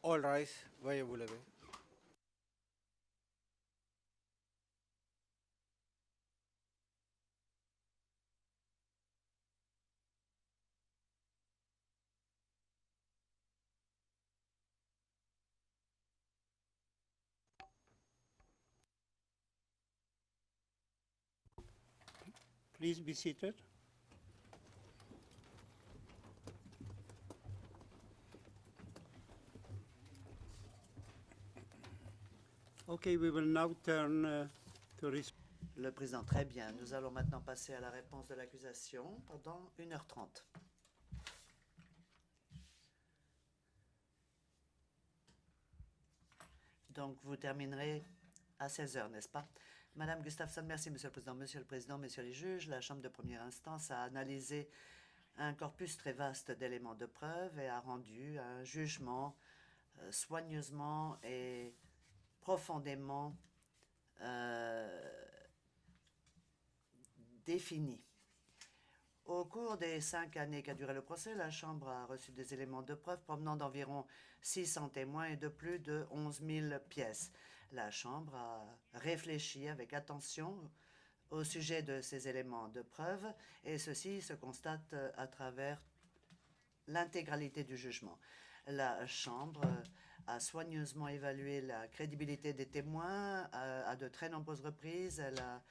All rise, veuillez vous lever. Please be seated. Okay, we will now turn to Le président, très bien. Nous allons maintenant passer à la réponse de l'accusation pendant 1h30. Donc, vous terminerez à 16h, n'est-ce pas? Madame Gustafsson, merci, Monsieur le Président. Monsieur le Président, Messieurs les juges, la Chambre de première instance a analysé un corpus très vaste d'éléments de preuve et a rendu un jugement soigneusement et profondément défini. Au cours des 5 années qu'a duré le procès, la Chambre a reçu des éléments de preuve provenant d'environ 600 témoins et de plus de 11 000 pièces. La Chambre a réfléchi avec attention au sujet de ces éléments de preuve et ceci se constate à travers l'intégralité du jugement. La Chambre a soigneusement évalué la crédibilité des témoins à de très nombreuses reprises. Elle a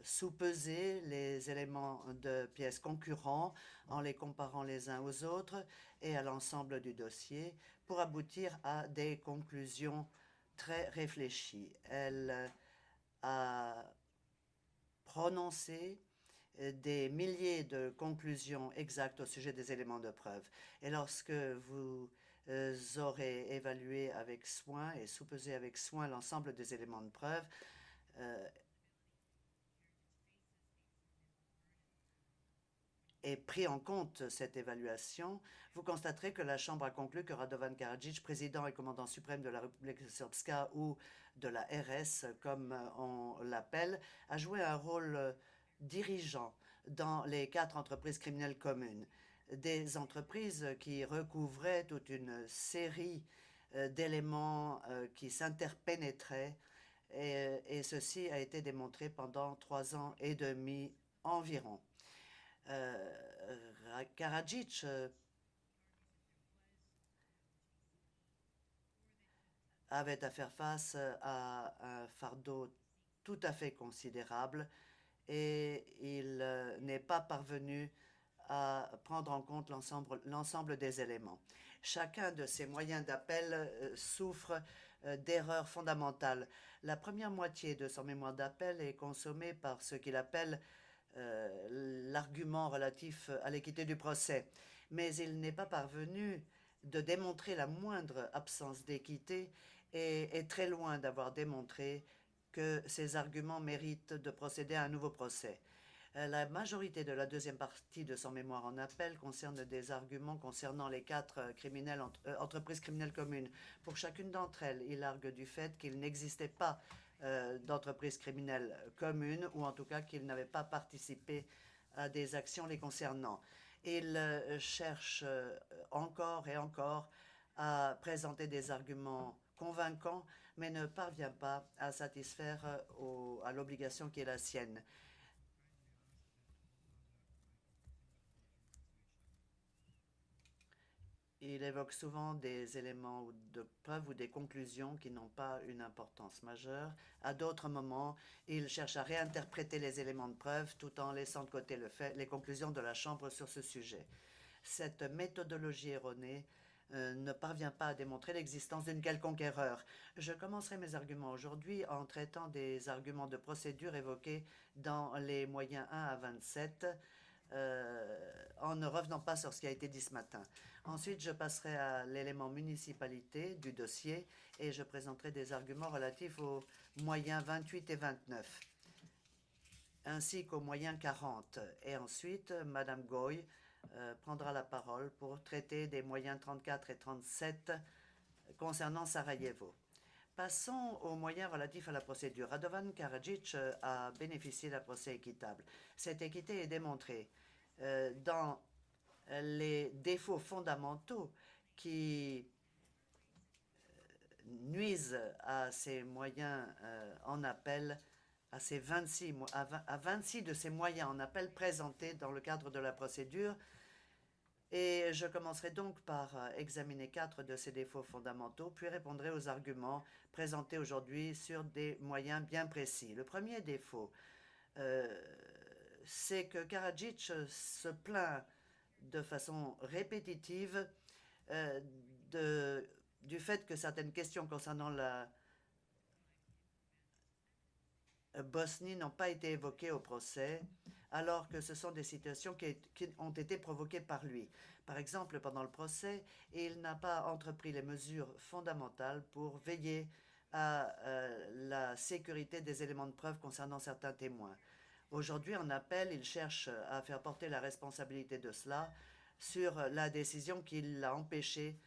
sous-peser les éléments de pièces concurrents en les comparant les uns aux autres et à l'ensemble du dossier pour aboutir à des conclusions très réfléchies. Elle a prononcé des milliers de conclusions exactes au sujet des éléments de preuve. Et lorsque vous aurez évalué avec soin et sous-pesé avec soin l'ensemble des éléments de preuve, et pris en compte cette évaluation, vous constaterez que la Chambre a conclu que Radovan Karadzic, président et commandant suprême de la République Srpska ou de la RS, comme on l'appelle, a joué un rôle dirigeant dans les 4 entreprises criminelles communes. Des entreprises qui recouvraient toute une série d'éléments qui s'interpénétraient et ceci a été démontré pendant 3 ans et demi environ. Karadzic avait à faire face à un fardeau tout à fait considérable et il n'est pas parvenu à prendre en compte l'ensemble des éléments. Chacun de ces moyens d'appel souffre d'erreurs fondamentales. La première moitié de son mémoire d'appel est consommée par ce qu'il appelle l'argument relatif à l'équité du procès, mais il n'est pas parvenu de démontrer la moindre absence d'équité et est très loin d'avoir démontré que ces arguments méritent de procéder à un nouveau procès. La majorité de la deuxième partie de son mémoire en appel concerne des arguments concernant les 4 entreprises criminelles communes. Pour chacune d'entre elles, il argue du fait qu'il n'existait pas d'entreprise criminelle commune, ou en tout cas qu'il n'avait pas participé à des actions les concernant. Il cherche encore et encore à présenter des arguments convaincants, mais ne parvient pas à satisfaire à l'obligation qui est la sienne. Il évoque souvent des éléments de preuve ou des conclusions qui n'ont pas une importance majeure. À d'autres moments, il cherche à réinterpréter les éléments de preuve tout en laissant de côté les conclusions de la Chambre sur ce sujet. Cette méthodologie erronée ne parvient pas à démontrer l'existence d'une quelconque erreur. Je commencerai mes arguments aujourd'hui en traitant des arguments de procédure évoqués dans les moyens 1 à 27, en ne revenant pas sur ce qui a été dit ce matin. Ensuite, je passerai à l'élément municipalité du dossier et je présenterai des arguments relatifs aux moyens 28 et 29, ainsi qu'aux moyens 40. Et ensuite, Madame Goy prendra la parole pour traiter des moyens 34 et 37 concernant Sarajevo. Passons aux moyens relatifs à la procédure. Radovan Karadzic a bénéficié d'un procès équitable. Cette équité est démontrée dans les défauts fondamentaux qui nuisent à ses moyens en appel, à 26 de ces moyens en appel présentés dans le cadre de la procédure. Et je commencerai donc par examiner 4 de ces défauts fondamentaux, puis répondrai aux arguments présentés aujourd'hui sur des moyens bien précis. Le premier défaut, c'est que Karadzic se plaint de façon répétitive du fait que certaines questions concernant la Bosnie n'ont pas été évoquées au procès, alors que ce sont des situations qui ont été provoquées par lui. Par exemple, pendant le procès, il n'a pas entrepris les mesures fondamentales pour veiller à la sécurité des éléments de preuve concernant certains témoins. Aujourd'hui, en appel, il cherche à faire porter la responsabilité de cela sur la décision qui l'a empêché,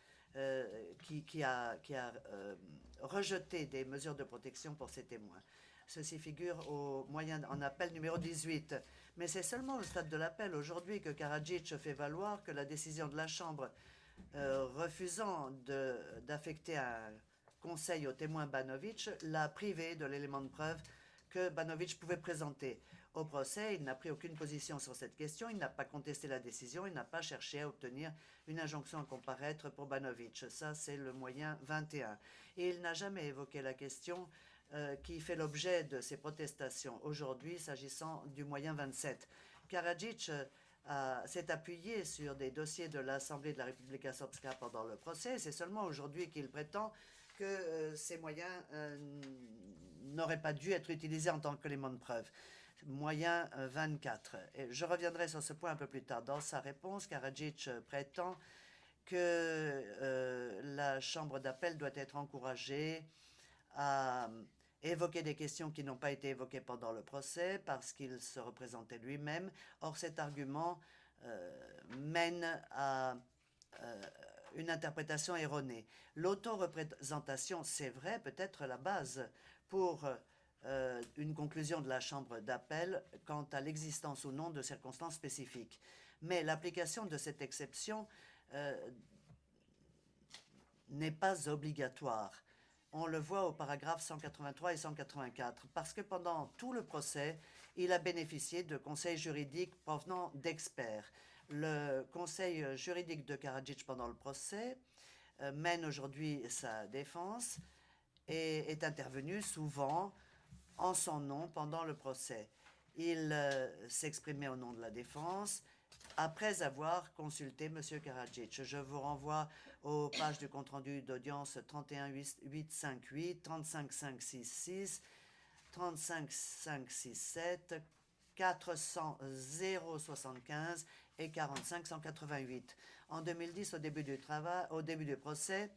qui a rejeté des mesures de protection pour ses témoins. Ceci figure au moyen en appel numéro 18. Mais c'est seulement au stade de l'appel aujourd'hui que Karadzic fait valoir que la décision de la Chambre refusant d'affecter un conseil au témoin Banovic l'a privé de l'élément de preuve que Banovic pouvait présenter. Au procès, il n'a pris aucune position sur cette question, il n'a pas contesté la décision, il n'a pas cherché à obtenir une injonction à comparaître pour Banovic. Ça, c'est le moyen 21. Et il n'a jamais évoqué la question qui fait l'objet de ces protestations aujourd'hui, s'agissant du moyen 27. Karadzic s'est appuyé sur des dossiers de l'Assemblée de la Republika Srpska pendant le procès. C'est seulement aujourd'hui qu'il prétend que ces moyens n'auraient pas dû être utilisés en tant qu'élément de preuve. Moyen 24. Et je reviendrai sur ce point un peu plus tard. Dans sa réponse, Karadzic prétend que la Chambre d'appel doit être encouragée à évoquer des questions qui n'ont pas été évoquées pendant le procès parce qu'il se représentait lui-même. Or, cet argument mène à une interprétation erronée. L'autoreprésentation, c'est vrai, peut être la base pour une conclusion de la Chambre d'appel quant à l'existence ou non de circonstances spécifiques. Mais l'application de cette exception n'est pas obligatoire. On le voit au paragraphe 183 et 184, parce que pendant tout le procès, il a bénéficié de conseils juridiques provenant d'experts. Le conseil juridique de Karadzic pendant le procès mène aujourd'hui sa défense et est intervenu souvent en son nom pendant le procès. Il s'exprimait au nom de la défense après avoir consulté M. Karadzic. Je vous renvoie aux pages du compte-rendu d'audience 31858, 35566, 35567, 400-075 et 45-188. En 2010, au début du procès,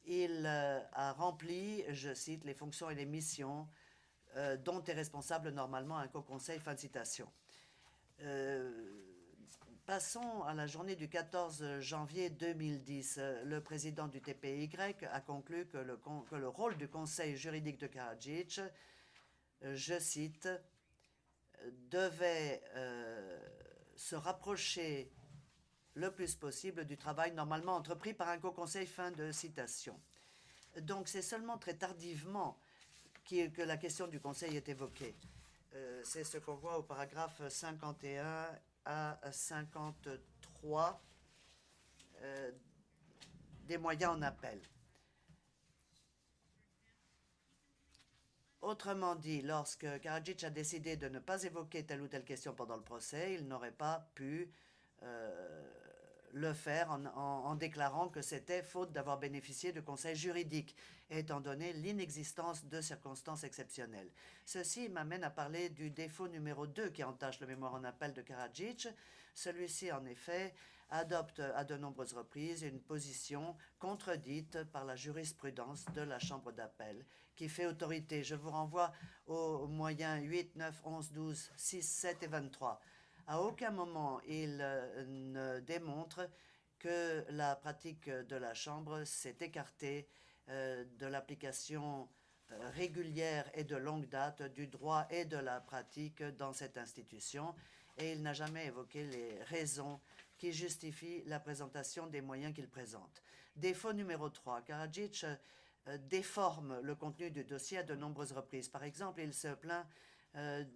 il a rempli, je cite, les fonctions et les missions dont est responsable normalement un co-conseil. Fin de citation. Passons à la journée du 14 janvier 2010. Le président du TPY a conclu que le rôle du conseil juridique de Karadzic, je cite, devait se rapprocher le plus possible du travail normalement entrepris par un co-conseil. Fin de citation. Donc c'est seulement très tardivement que la question du conseil est évoquée. C'est ce qu'on voit au paragraphe 51 à 53 des moyens en appel. Autrement dit, lorsque Karadzic a décidé de ne pas évoquer telle ou telle question pendant le procès, il n'aurait pas pu le faire en déclarant que c'était faute d'avoir bénéficié de conseils juridiques, étant donné l'inexistence de circonstances exceptionnelles. Ceci m'amène à parler du défaut numéro 2 qui entache le mémoire en appel de Karadzic. Celui-ci, en effet, adopte à de nombreuses reprises une position contredite par la jurisprudence de la Chambre d'appel, qui fait autorité. Je vous renvoie aux moyens 8, 9, 11, 12, 6, 7 et 23. À aucun moment, il ne démontre que la pratique de la Chambre s'est écartée de l'application régulière et de longue date du droit et de la pratique dans cette institution. et il n'a jamais évoqué les raisons qui justifient la présentation des moyens qu'il présente. Défaut numéro 3, Karadzic déforme le contenu du dossier à de nombreuses reprises. Par exemple, il se plaint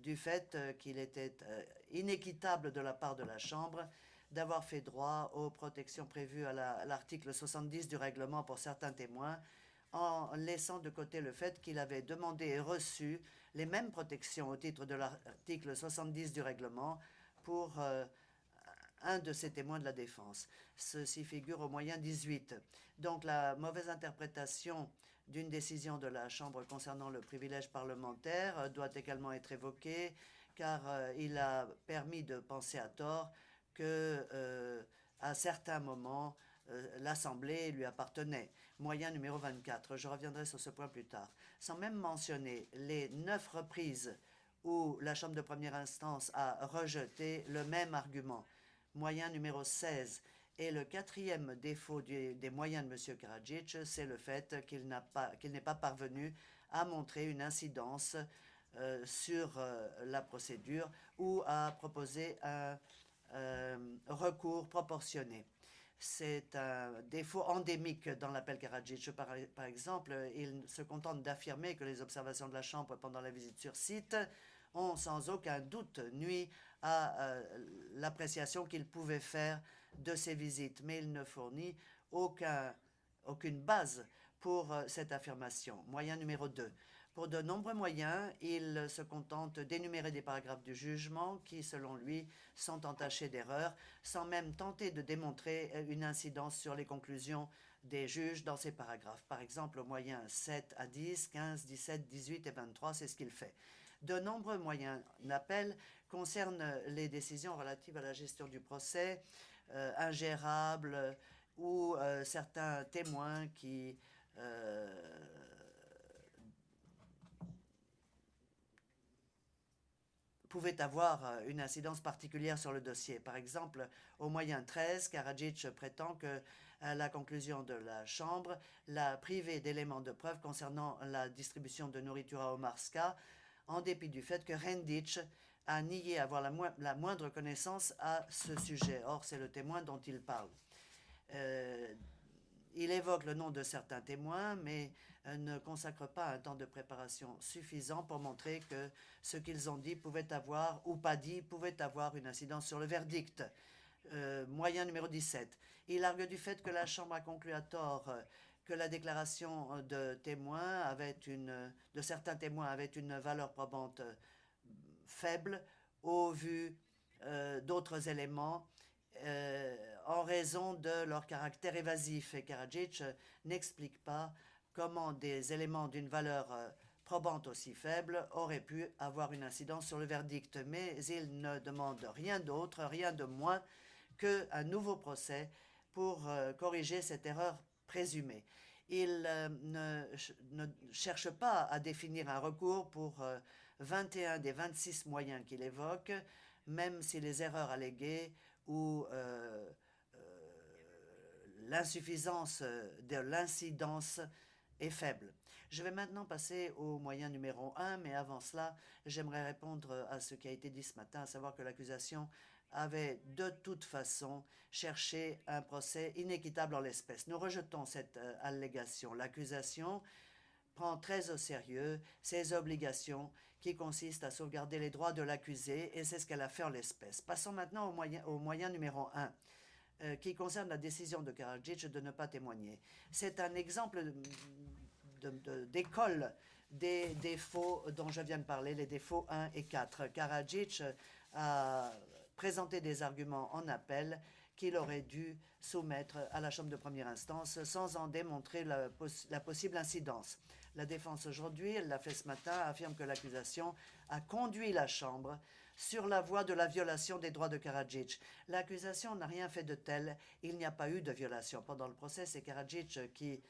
du fait qu'il était inéquitable de la part de la Chambre d'avoir fait droit aux protections prévues à l'article 70 du règlement pour certains témoins, en laissant de côté le fait qu'il avait demandé et reçu les mêmes protections au titre de l'article 70 du règlement pour un de ces témoins de la défense. Ceci figure au moyen 18. Donc la mauvaise interprétation d'une décision de la Chambre concernant le privilège parlementaire doit également être évoquée, car il a permis de penser à tort que à certains moments, l'Assemblée lui appartenait. Moyen numéro 24, je reviendrai sur ce point plus tard. Sans même mentionner les 9 reprises où la Chambre de première instance a rejeté le même argument. Moyen numéro 16. Et le quatrième défaut des moyens de M. Karadzic, c'est le fait qu'il n'est pas parvenu à montrer une incidence sur la procédure ou à proposer un recours proportionné. C'est un défaut endémique dans l'appel Karadzic. Par exemple, il se contente d'affirmer que les observations de la Chambre pendant la visite sur site ont sans aucun doute nui à l'appréciation qu'il pouvait faire de ces visites, mais il ne fournit aucune base pour cette affirmation. Moyen numéro 2. Pour de nombreux moyens, il se contente d'énumérer des paragraphes du jugement qui, selon lui, sont entachés d'erreurs, sans même tenter de démontrer une incidence sur les conclusions des juges dans ces paragraphes. Par exemple, au moyen 7 à 10, 15, 17, 18 et 23, c'est ce qu'il fait. De nombreux moyens d'appel concernent les décisions relatives à la gestion du procès, ingérables, ou certains témoins qui pouvaient avoir une incidence particulière sur le dossier. Par exemple, au moyen 13, Karadzic prétend que la conclusion de la Chambre l'a privé d'éléments de preuve concernant la distribution de nourriture à Omarska, en dépit du fait que Rendic a nié avoir la moindre connaissance à ce sujet. Or, c'est le témoin dont il parle. Il évoque le nom de certains témoins, mais ne consacre pas un temps de préparation suffisant pour montrer que ce qu'ils ont dit pouvait avoir, ou pas dit, pouvait avoir une incidence sur le verdict. Moyen numéro 17. Il argue du fait que la Chambre a conclu à tort que la déclaration de certains témoins avait une valeur probante faible au vu d'autres éléments en raison de leur caractère évasif. Et Karadzic n'explique pas comment des éléments d'une valeur probante aussi faible auraient pu avoir une incidence sur le verdict. Mais il ne demande rien d'autre, rien de moins qu'un nouveau procès pour corriger cette erreur présumée. Il ne cherche pas à définir un recours pour 21 des 26 moyens qu'il évoque, même si les erreurs alléguées ou l'insuffisance de l'incidence est faible. Je vais maintenant passer au moyen numéro 1, mais avant cela, j'aimerais répondre à ce qui a été dit ce matin, à savoir que l'accusation avait de toute façon cherché un procès inéquitable en l'espèce. Nous rejetons cette allégation. L'accusation prend très au sérieux ses obligations qui consistent à sauvegarder les droits de l'accusé, et c'est ce qu'elle a fait en l'espèce. Passons maintenant au moyen numéro 1, qui concerne la décision de Karadzic de ne pas témoigner. C'est un exemple d'école des défauts dont je viens de parler, les défauts 1 et 4. Karadzic a présenté des arguments en appel qu'il aurait dû soumettre à la Chambre de première instance sans en démontrer la possible incidence. La défense aujourd'hui, elle l'a fait ce matin, affirme que l'accusation a conduit la Chambre sur la voie de la violation des droits de Karadzic. L'accusation n'a rien fait de tel, il n'y a pas eu de violation. Pendant le procès, c'est Karadzic qui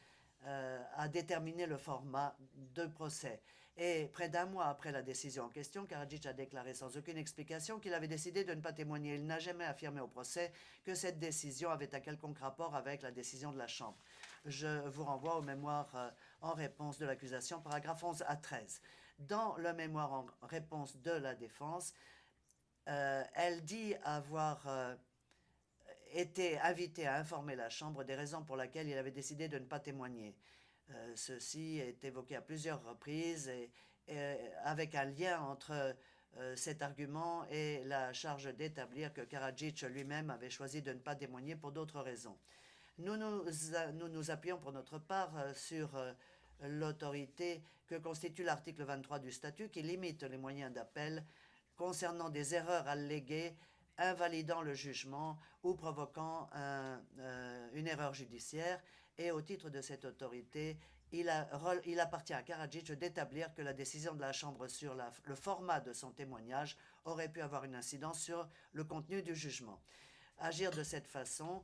a déterminé le format de procès. Et près d'un mois après la décision en question, Karadzic a déclaré sans aucune explication qu'il avait décidé de ne pas témoigner. Il n'a jamais affirmé au procès que cette décision avait un quelconque rapport avec la décision de la Chambre. Je vous renvoie au mémoire en réponse de l'accusation, paragraphe 11 à 13. Dans le mémoire en réponse de la défense, Elle dit avoir été invitée à informer la Chambre des raisons pour lesquelles il avait décidé de ne pas témoigner. Ceci est évoqué à plusieurs reprises et avec un lien entre cet argument et la charge d'établir que Karadzic lui-même avait choisi de ne pas témoigner pour d'autres raisons. Nous appuyons pour notre part sur l'autorité que constitue l'article 23 du statut qui limite les moyens d'appel concernant des erreurs alléguées invalidant le jugement ou provoquant une erreur judiciaire. Et au titre de cette autorité, il appartient à Karadzic d'établir que la décision de la Chambre sur le format de son témoignage aurait pu avoir une incidence sur le contenu du jugement. Agir de cette façon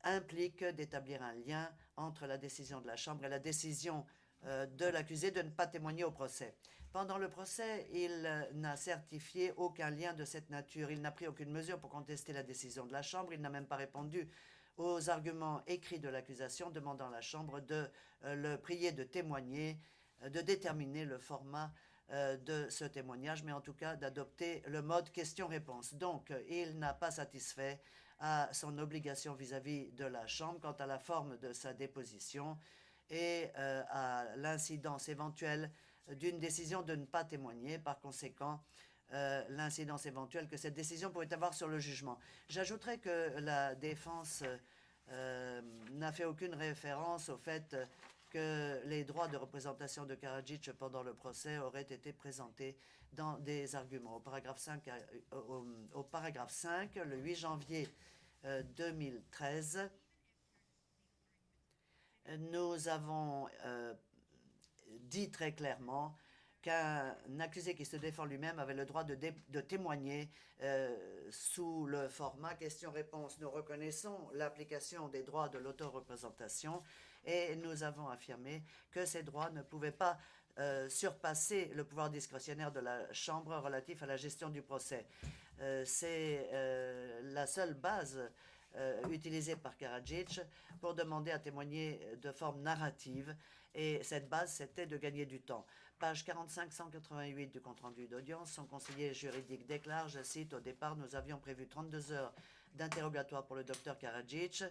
implique d'établir un lien entre la décision de la Chambre et la décision de l'accusé de ne pas témoigner au procès. Pendant le procès, il n'a certifié aucun lien de cette nature. Il n'a pris aucune mesure pour contester la décision de la Chambre. Il n'a même pas répondu aux arguments écrits de l'accusation demandant à la Chambre de le prier de témoigner, de déterminer le format de ce témoignage, mais en tout cas d'adopter le mode question-réponse. Donc, il n'a pas satisfait à son obligation vis-à-vis de la Chambre quant à la forme de sa déposition et à l'incidence éventuelle d'une décision de ne pas témoigner. Par conséquent, l'incidence éventuelle que cette décision pourrait avoir sur le jugement. J'ajouterai que la défense n'a fait aucune référence au fait que les droits de représentation de Karadzic pendant le procès auraient été présentés dans des arguments. Au paragraphe 5, le 8 janvier 2013, nous avons dit très clairement qu'un accusé qui se défend lui-même avait le droit de témoigner sous le format question-réponse. Nous reconnaissons l'application des droits de l'autoreprésentation et nous avons affirmé que ces droits ne pouvaient pas surpasser le pouvoir discrétionnaire de la Chambre relatif à la gestion du procès. C'est la seule base utilisée par Karadzic pour demander à témoigner de forme narrative. Et cette base, c'était de gagner du temps. Page 45-188 du compte-rendu d'audience, son conseiller juridique déclare, je cite, « Au départ, nous avions prévu 32 heures d'interrogatoire pour le docteur Karadzic,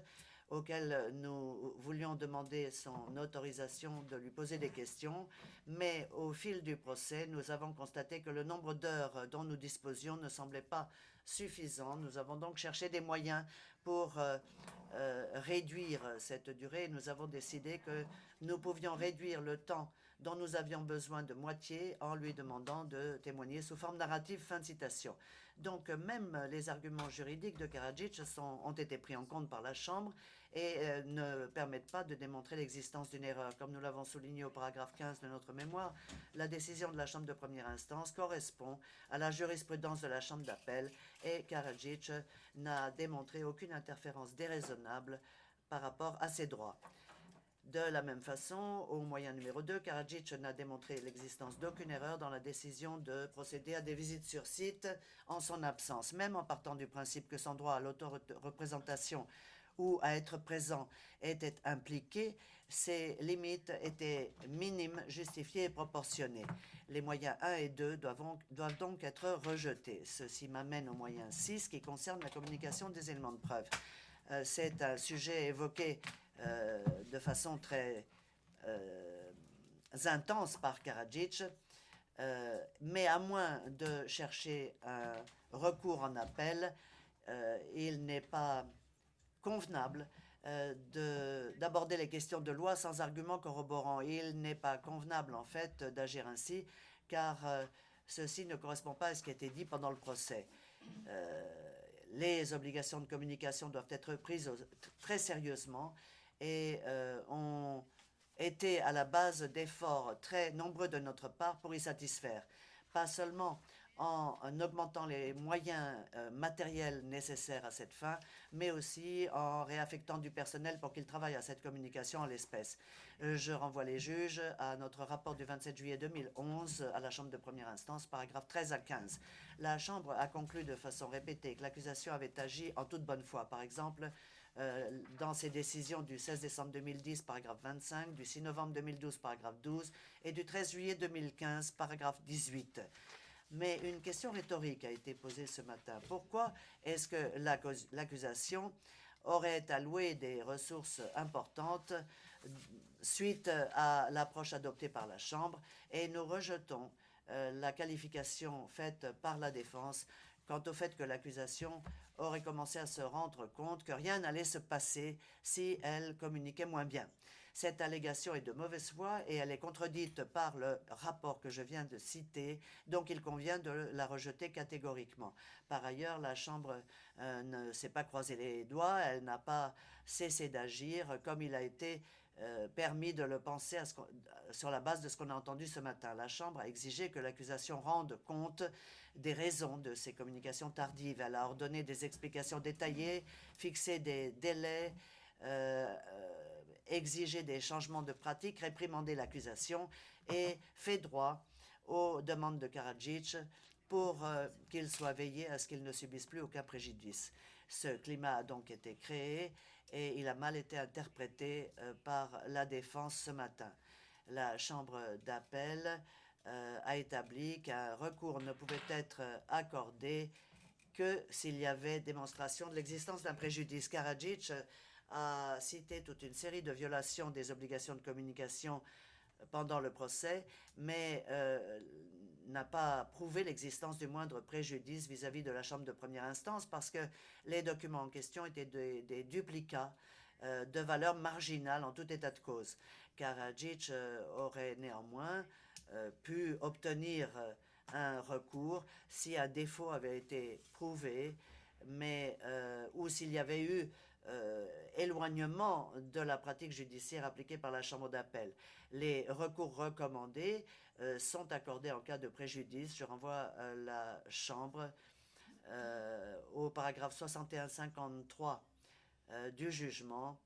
auquel nous voulions demander son autorisation de lui poser des questions, mais au fil du procès, nous avons constaté que le nombre d'heures dont nous disposions ne semblait pas suffisant. Nous avons donc cherché des moyens pour réduire cette durée. Nous avons décidé que nous pouvions réduire le temps dont nous avions besoin de moitié en lui demandant de témoigner sous forme narrative. » Fin de citation. Donc même les arguments juridiques de Karadzic ont été pris en compte par la Chambre et ne permettent pas de démontrer l'existence d'une erreur. Comme nous l'avons souligné au paragraphe 15 de notre mémoire, la décision de la Chambre de première instance correspond à la jurisprudence de la Chambre d'appel et Karadzic n'a démontré aucune interférence déraisonnable par rapport à ses droits. De la même façon, au moyen numéro 2, Karadzic n'a démontré l'existence d'aucune erreur dans la décision de procéder à des visites sur site en son absence. Même en partant du principe que son droit à l'autoreprésentation ou à être présent était impliqué, ces limites étaient minimes, justifiées et proportionnées. Les moyens 1 et 2 doivent donc être rejetés. Ceci m'amène au moyen 6 qui concerne la communication des éléments de preuve. C'est un sujet évoqué de façon très intense par Karadzic, mais à moins de chercher un recours en appel, il n'est pas convenable d'aborder les questions de loi sans argument corroborant. Il n'est pas convenable, en fait, d'agir ainsi, car ceci ne correspond pas à ce qui a été dit pendant le procès. Les obligations de communication doivent être prises très sérieusement et ont été à la base d'efforts très nombreux de notre part pour y satisfaire. Pas seulement en augmentant les moyens matériels nécessaires à cette fin, mais aussi en réaffectant du personnel pour qu'il travaille à cette communication en l'espèce. Je renvoie les juges à notre rapport du 27 juillet 2011 à la Chambre de première instance, paragraphes 13 à 15. La Chambre a conclu de façon répétée que l'accusation avait agi en toute bonne foi. Par exemple, dans ses décisions du 16 décembre 2010, paragraphe 25, du 6 novembre 2012, paragraphe 12, et du 13 juillet 2015, paragraphe 18. Mais une question rhétorique a été posée ce matin. Pourquoi est-ce que l'accusation aurait alloué des ressources importantes suite à l'approche adoptée par la Chambre, et nous rejetons la qualification faite par la défense quant au fait que l'accusation aurait commencé à se rendre compte que rien n'allait se passer si elle communiquait moins bien. Cette allégation est de mauvaise foi et elle est contredite par le rapport que je viens de citer, donc il convient de la rejeter catégoriquement. Par ailleurs, la Chambre ne s'est pas croisé les doigts, elle n'a pas cessé d'agir comme il a été permis de le penser sur la base de ce qu'on a entendu ce matin. La Chambre a exigé que l'accusation rende compte des raisons de ces communications tardives. Elle a ordonné des explications détaillées, fixé des délais, exigé des changements de pratique, réprimandé l'accusation et fait droit aux demandes de Karadzic pour qu'il soit veillé à ce qu'il ne subisse plus aucun préjudice. Ce climat a donc été créé et il a mal été interprété par la défense ce matin. La Chambre d'appel a établi qu'un recours ne pouvait être accordé que s'il y avait démonstration de l'existence d'un préjudice. Karadzic a cité toute une série de violations des obligations de communication pendant le procès, mais n'a pas prouvé l'existence du moindre préjudice vis-à-vis de la Chambre de première instance parce que les documents en question étaient des duplicats de valeur marginale en tout état de cause. Karadzic aurait néanmoins pu obtenir un recours si un défaut avait été prouvé, mais ou s'il y avait eu éloignement de la pratique judiciaire appliquée par la Chambre d'appel. Les recours recommandés sont accordés en cas de préjudice. Je renvoie la Chambre au paragraphe 61-53 du jugement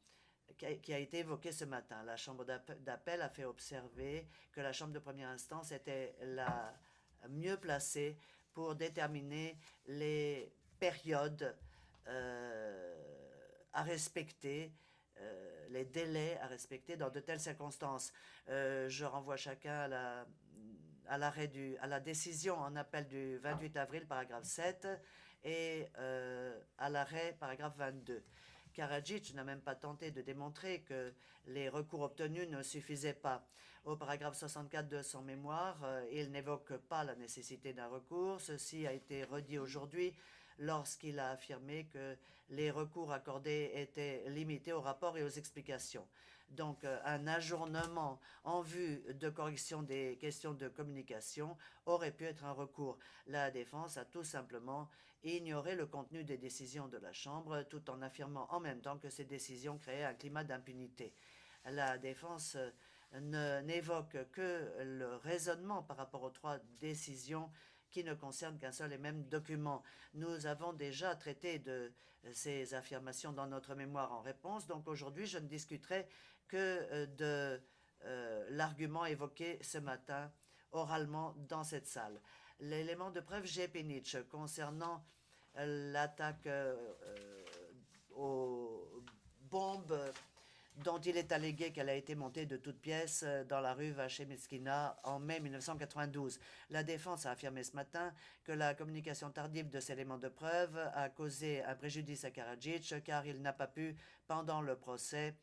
qui a été évoqué ce matin. La Chambre d'appel a fait observer que la Chambre de première instance était la mieux placée pour déterminer les périodes à respecter, les délais à respecter dans de telles circonstances. Je renvoie chacun à la décision en appel du 28 avril, paragraphe 7, et à l'arrêt, paragraphe 22. Karadzic n'a même pas tenté de démontrer que les recours obtenus ne suffisaient pas. Au paragraphe 64 de son mémoire, il n'évoque pas la nécessité d'un recours. Ceci a été redit aujourd'hui lorsqu'il a affirmé que les recours accordés étaient limités au rapport et aux explications. Donc, un ajournement en vue de correction des questions de communication aurait pu être un recours. La défense a tout simplement ignoré le contenu des décisions de la Chambre tout en affirmant en même temps que ces décisions créaient un climat d'impunité. La défense n'évoque que le raisonnement par rapport aux trois décisions qui ne concernent qu'un seul et même document. Nous avons déjà traité de ces affirmations dans notre mémoire en réponse, donc aujourd'hui je ne discuterai que de l'argument évoqué ce matin oralement dans cette salle. L'élément de preuve Jepinich concernant l'attaque aux bombes dont il est allégué qu'elle a été montée de toutes pièces dans la rue Vachemiskina en mai 1992. La défense a affirmé ce matin que la communication tardive de ces éléments de preuve a causé un préjudice à Karadzic car il n'a pas pu, pendant le procès,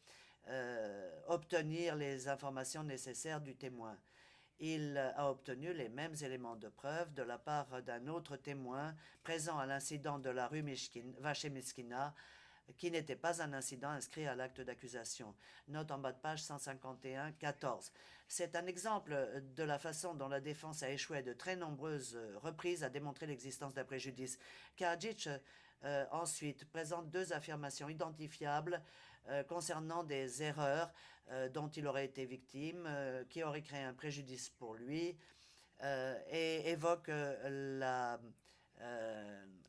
obtenir les informations nécessaires du témoin. Il a obtenu les mêmes éléments de preuve de la part d'un autre témoin présent à l'incident de la rue Vachemiskina, qui n'était pas un incident inscrit à l'acte d'accusation. Note en bas de page 151-14. C'est un exemple de la façon dont la défense a échoué à de très nombreuses reprises à démontrer l'existence d'un préjudice. Karadzic, ensuite, présente deux affirmations identifiables concernant des erreurs dont il aurait été victime, qui auraient créé un préjudice pour lui, et évoque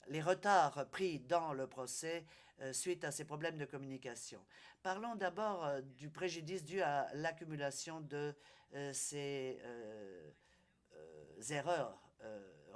les retards pris dans le procès suite à ces problèmes de communication. Parlons d'abord du préjudice dû à l'accumulation de ces erreurs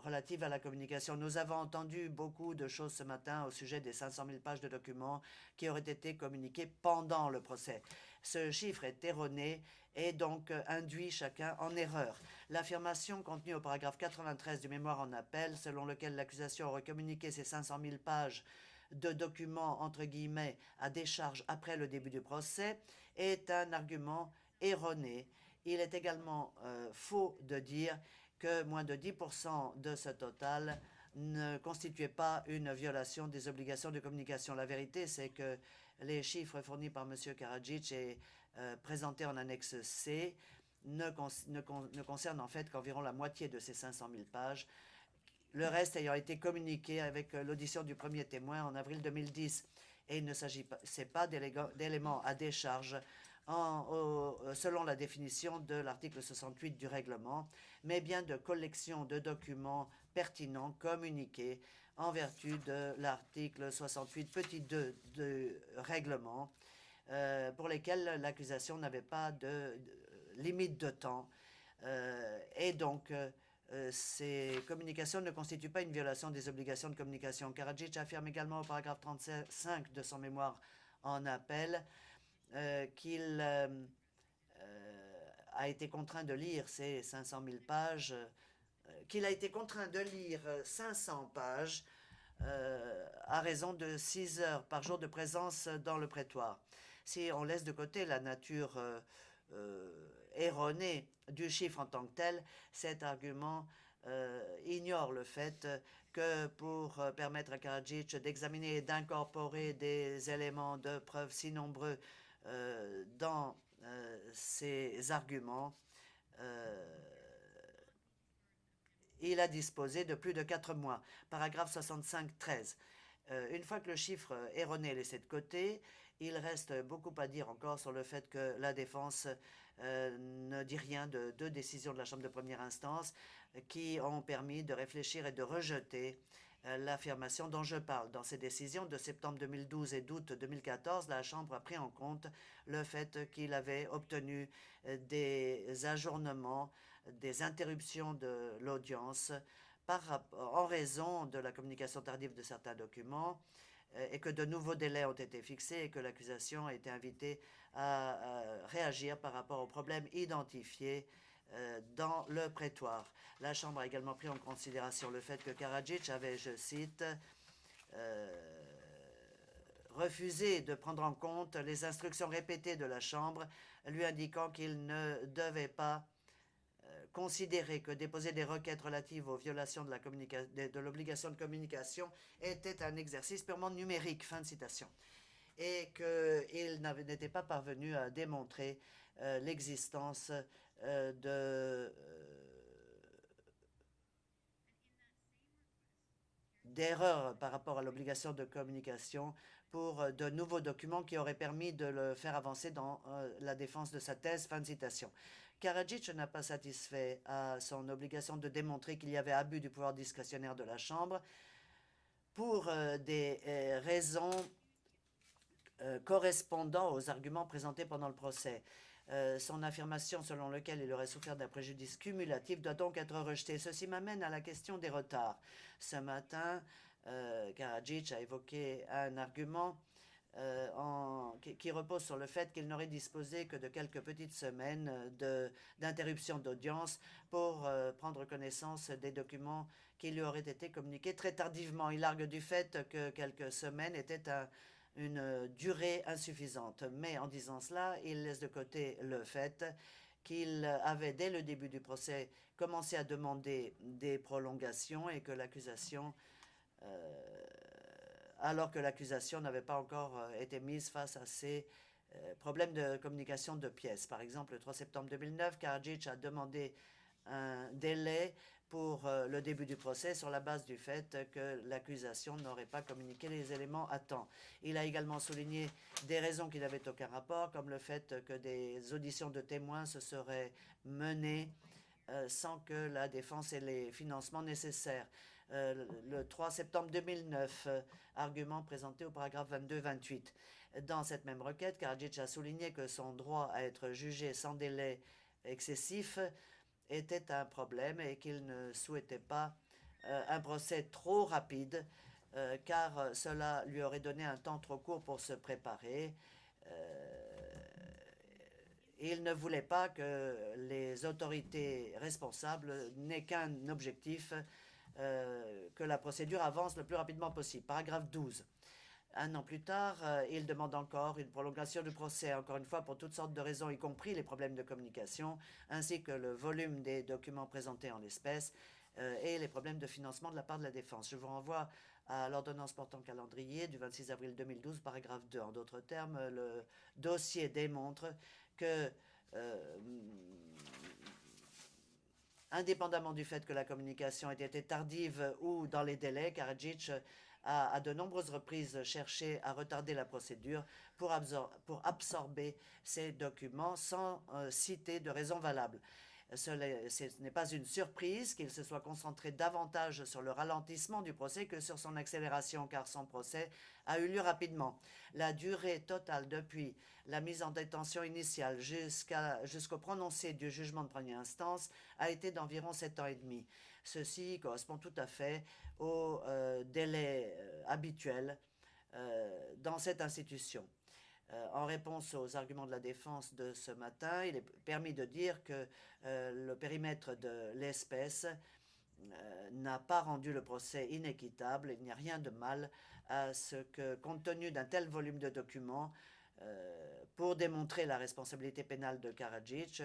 relative à la communication. Nous avons entendu beaucoup de choses ce matin au sujet des 500 000 pages de documents qui auraient été communiquées pendant le procès. Ce chiffre est erroné et donc induit chacun en erreur. L'affirmation contenue au paragraphe 93 du mémoire en appel, selon lequel l'accusation aurait communiqué ces 500 000 pages de documents, entre guillemets, à décharge après le début du procès, est un argument erroné. Il est également faux de dire que moins de 10% de ce total ne constituait pas une violation des obligations de communication. La vérité, c'est que les chiffres fournis par M. Karadzic et présentés en annexe C ne concernent en fait qu'environ la moitié de ces 500 000 pages, le reste ayant été communiqué avec l'audition du premier témoin en avril 2010. Et il ne s'agit pas d'éléments à décharge selon la définition de l'article 68 du règlement, mais bien de collection de documents pertinents communiqués en vertu de l'article 68 petit 2 du règlement, pour lesquels l'accusation n'avait pas de limite de temps. Et donc, ces communications ne constituent pas une violation des obligations de communication. Karadzic affirme également au paragraphe 35 de son mémoire en appel qu'il a été contraint de lire ces 500 000 pages, qu'il a été contraint de lire 500 pages à raison de 6 heures par jour de présence dans le prétoire. Si on laisse de côté la nature erronée du chiffre en tant que tel, cet argument ignore le fait que pour permettre à Karadzic d'examiner et d'incorporer des éléments de preuve si nombreux dans ses arguments, il a disposé de plus de 4 mois. Paragraphe 65-13. Une fois que le chiffre erroné est laissé de côté, il reste beaucoup à dire encore sur le fait que la défense ne dit rien de deux décisions de la Chambre de première instance qui ont permis de réfléchir et de rejeter l'affirmation dont je parle. Dans ces décisions de septembre 2012 et d'août 2014, la Chambre a pris en compte le fait qu'il avait obtenu des ajournements, des interruptions de l'audience en raison de la communication tardive de certains documents et que de nouveaux délais ont été fixés et que l'accusation a été invitée à réagir par rapport aux problèmes identifiés dans le prétoire. La Chambre a également pris en considération le fait que Karadzic avait, je cite, refusé de prendre en compte les instructions répétées de la Chambre, lui indiquant qu'il ne devait pas considérer que déposer des requêtes relatives aux violations de l'obligation de communication était un exercice purement numérique, fin de citation, et qu'il n'était pas parvenu à démontrer l'existence d'erreurs par rapport à l'obligation de communication pour de nouveaux documents qui auraient permis de le faire avancer dans la défense de sa thèse, fin de citation. Karadzic n'a pas satisfait à son obligation de démontrer qu'il y avait abus du pouvoir discrétionnaire de la Chambre pour des raisons correspondant aux arguments présentés pendant le procès. Son affirmation selon laquelle il aurait souffert d'un préjudice cumulatif doit donc être rejetée. Ceci m'amène à la question des retards. Ce matin, Karadzic a évoqué un argument qui repose sur le fait qu'il n'aurait disposé que de quelques petites semaines d'interruption d'audience pour prendre connaissance des documents qui lui auraient été communiqués très tardivement. Il argue du fait que quelques semaines étaient une durée insuffisante. Mais en disant cela, il laisse de côté le fait qu'il avait, dès le début du procès, commencé à demander des prolongations et que l'accusation, alors que l'accusation n'avait pas encore été mise face à ces problèmes de communication de pièces. Par exemple, le 3 septembre 2009, Karadzic a demandé un délai pour le début du procès sur la base du fait que l'accusation n'aurait pas communiqué les éléments à temps. Il a également souligné des raisons qui n'avaient aucun rapport, comme le fait que des auditions de témoins se seraient menées sans que la défense ait les financements nécessaires. Le 3 septembre 2009, argument présenté au paragraphe 22-28. Dans cette même requête, Karadzic a souligné que son droit à être jugé sans délai excessif était un problème et qu'il ne souhaitait pas un procès trop rapide, car cela lui aurait donné un temps trop court pour se préparer. Il ne voulait pas que les autorités responsables n'aient qu'un objectif, que la procédure avance le plus rapidement possible. Paragraphe 12. Un an plus tard, il demande encore une prolongation du procès, encore une fois pour toutes sortes de raisons, y compris les problèmes de communication, ainsi que le volume des documents présentés en l'espèce et les problèmes de financement de la part de la défense. Je vous renvoie à l'ordonnance portant calendrier du 26 avril 2012, paragraphe 2. En d'autres termes, le dossier démontre que, indépendamment du fait que la communication ait été tardive ou dans les délais, Karadzic a à de nombreuses reprises cherché à retarder la procédure pour absorber ces documents sans citer de raison valable. Ce n'est pas une surprise qu'il se soit concentré davantage sur le ralentissement du procès que sur son accélération, car son procès a eu lieu rapidement. La durée totale depuis la mise en détention initiale jusqu'au prononcé du jugement de première instance a été d'environ 7 ans et demi. Ceci correspond tout à fait au délai habituel dans cette institution. En réponse aux arguments de la défense de ce matin, il est permis de dire que le périmètre de l'espèce n'a pas rendu le procès inéquitable. Il n'y a rien de mal à ce que, compte tenu d'un tel volume de documents, pour démontrer la responsabilité pénale de Karadzic,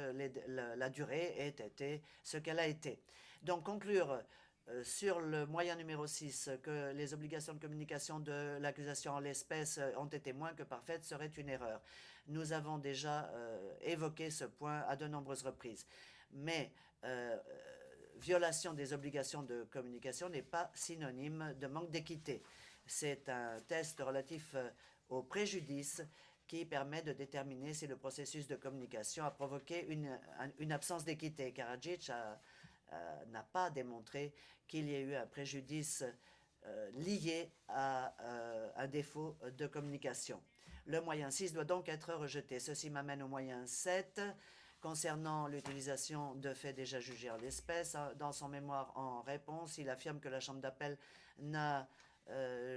la durée ait été ce qu'elle a été. Donc conclure sur le moyen numéro 6, que les obligations de communication de l'accusation en l'espèce ont été moins que parfaites serait une erreur. Nous avons déjà évoqué ce point à de nombreuses reprises. Mais violation des obligations de communication n'est pas synonyme de manque d'équité. C'est un test relatif au préjudice qui permet de déterminer si le processus de communication a provoqué une absence d'équité. Karadzic n'a pas démontré qu'il y ait eu un préjudice lié à un défaut de communication. Le moyen 6 doit donc être rejeté. Ceci m'amène au moyen 7. Concernant l'utilisation de faits déjà jugés en l'espèce, dans son mémoire en réponse, il affirme que la Chambre d'appel n'a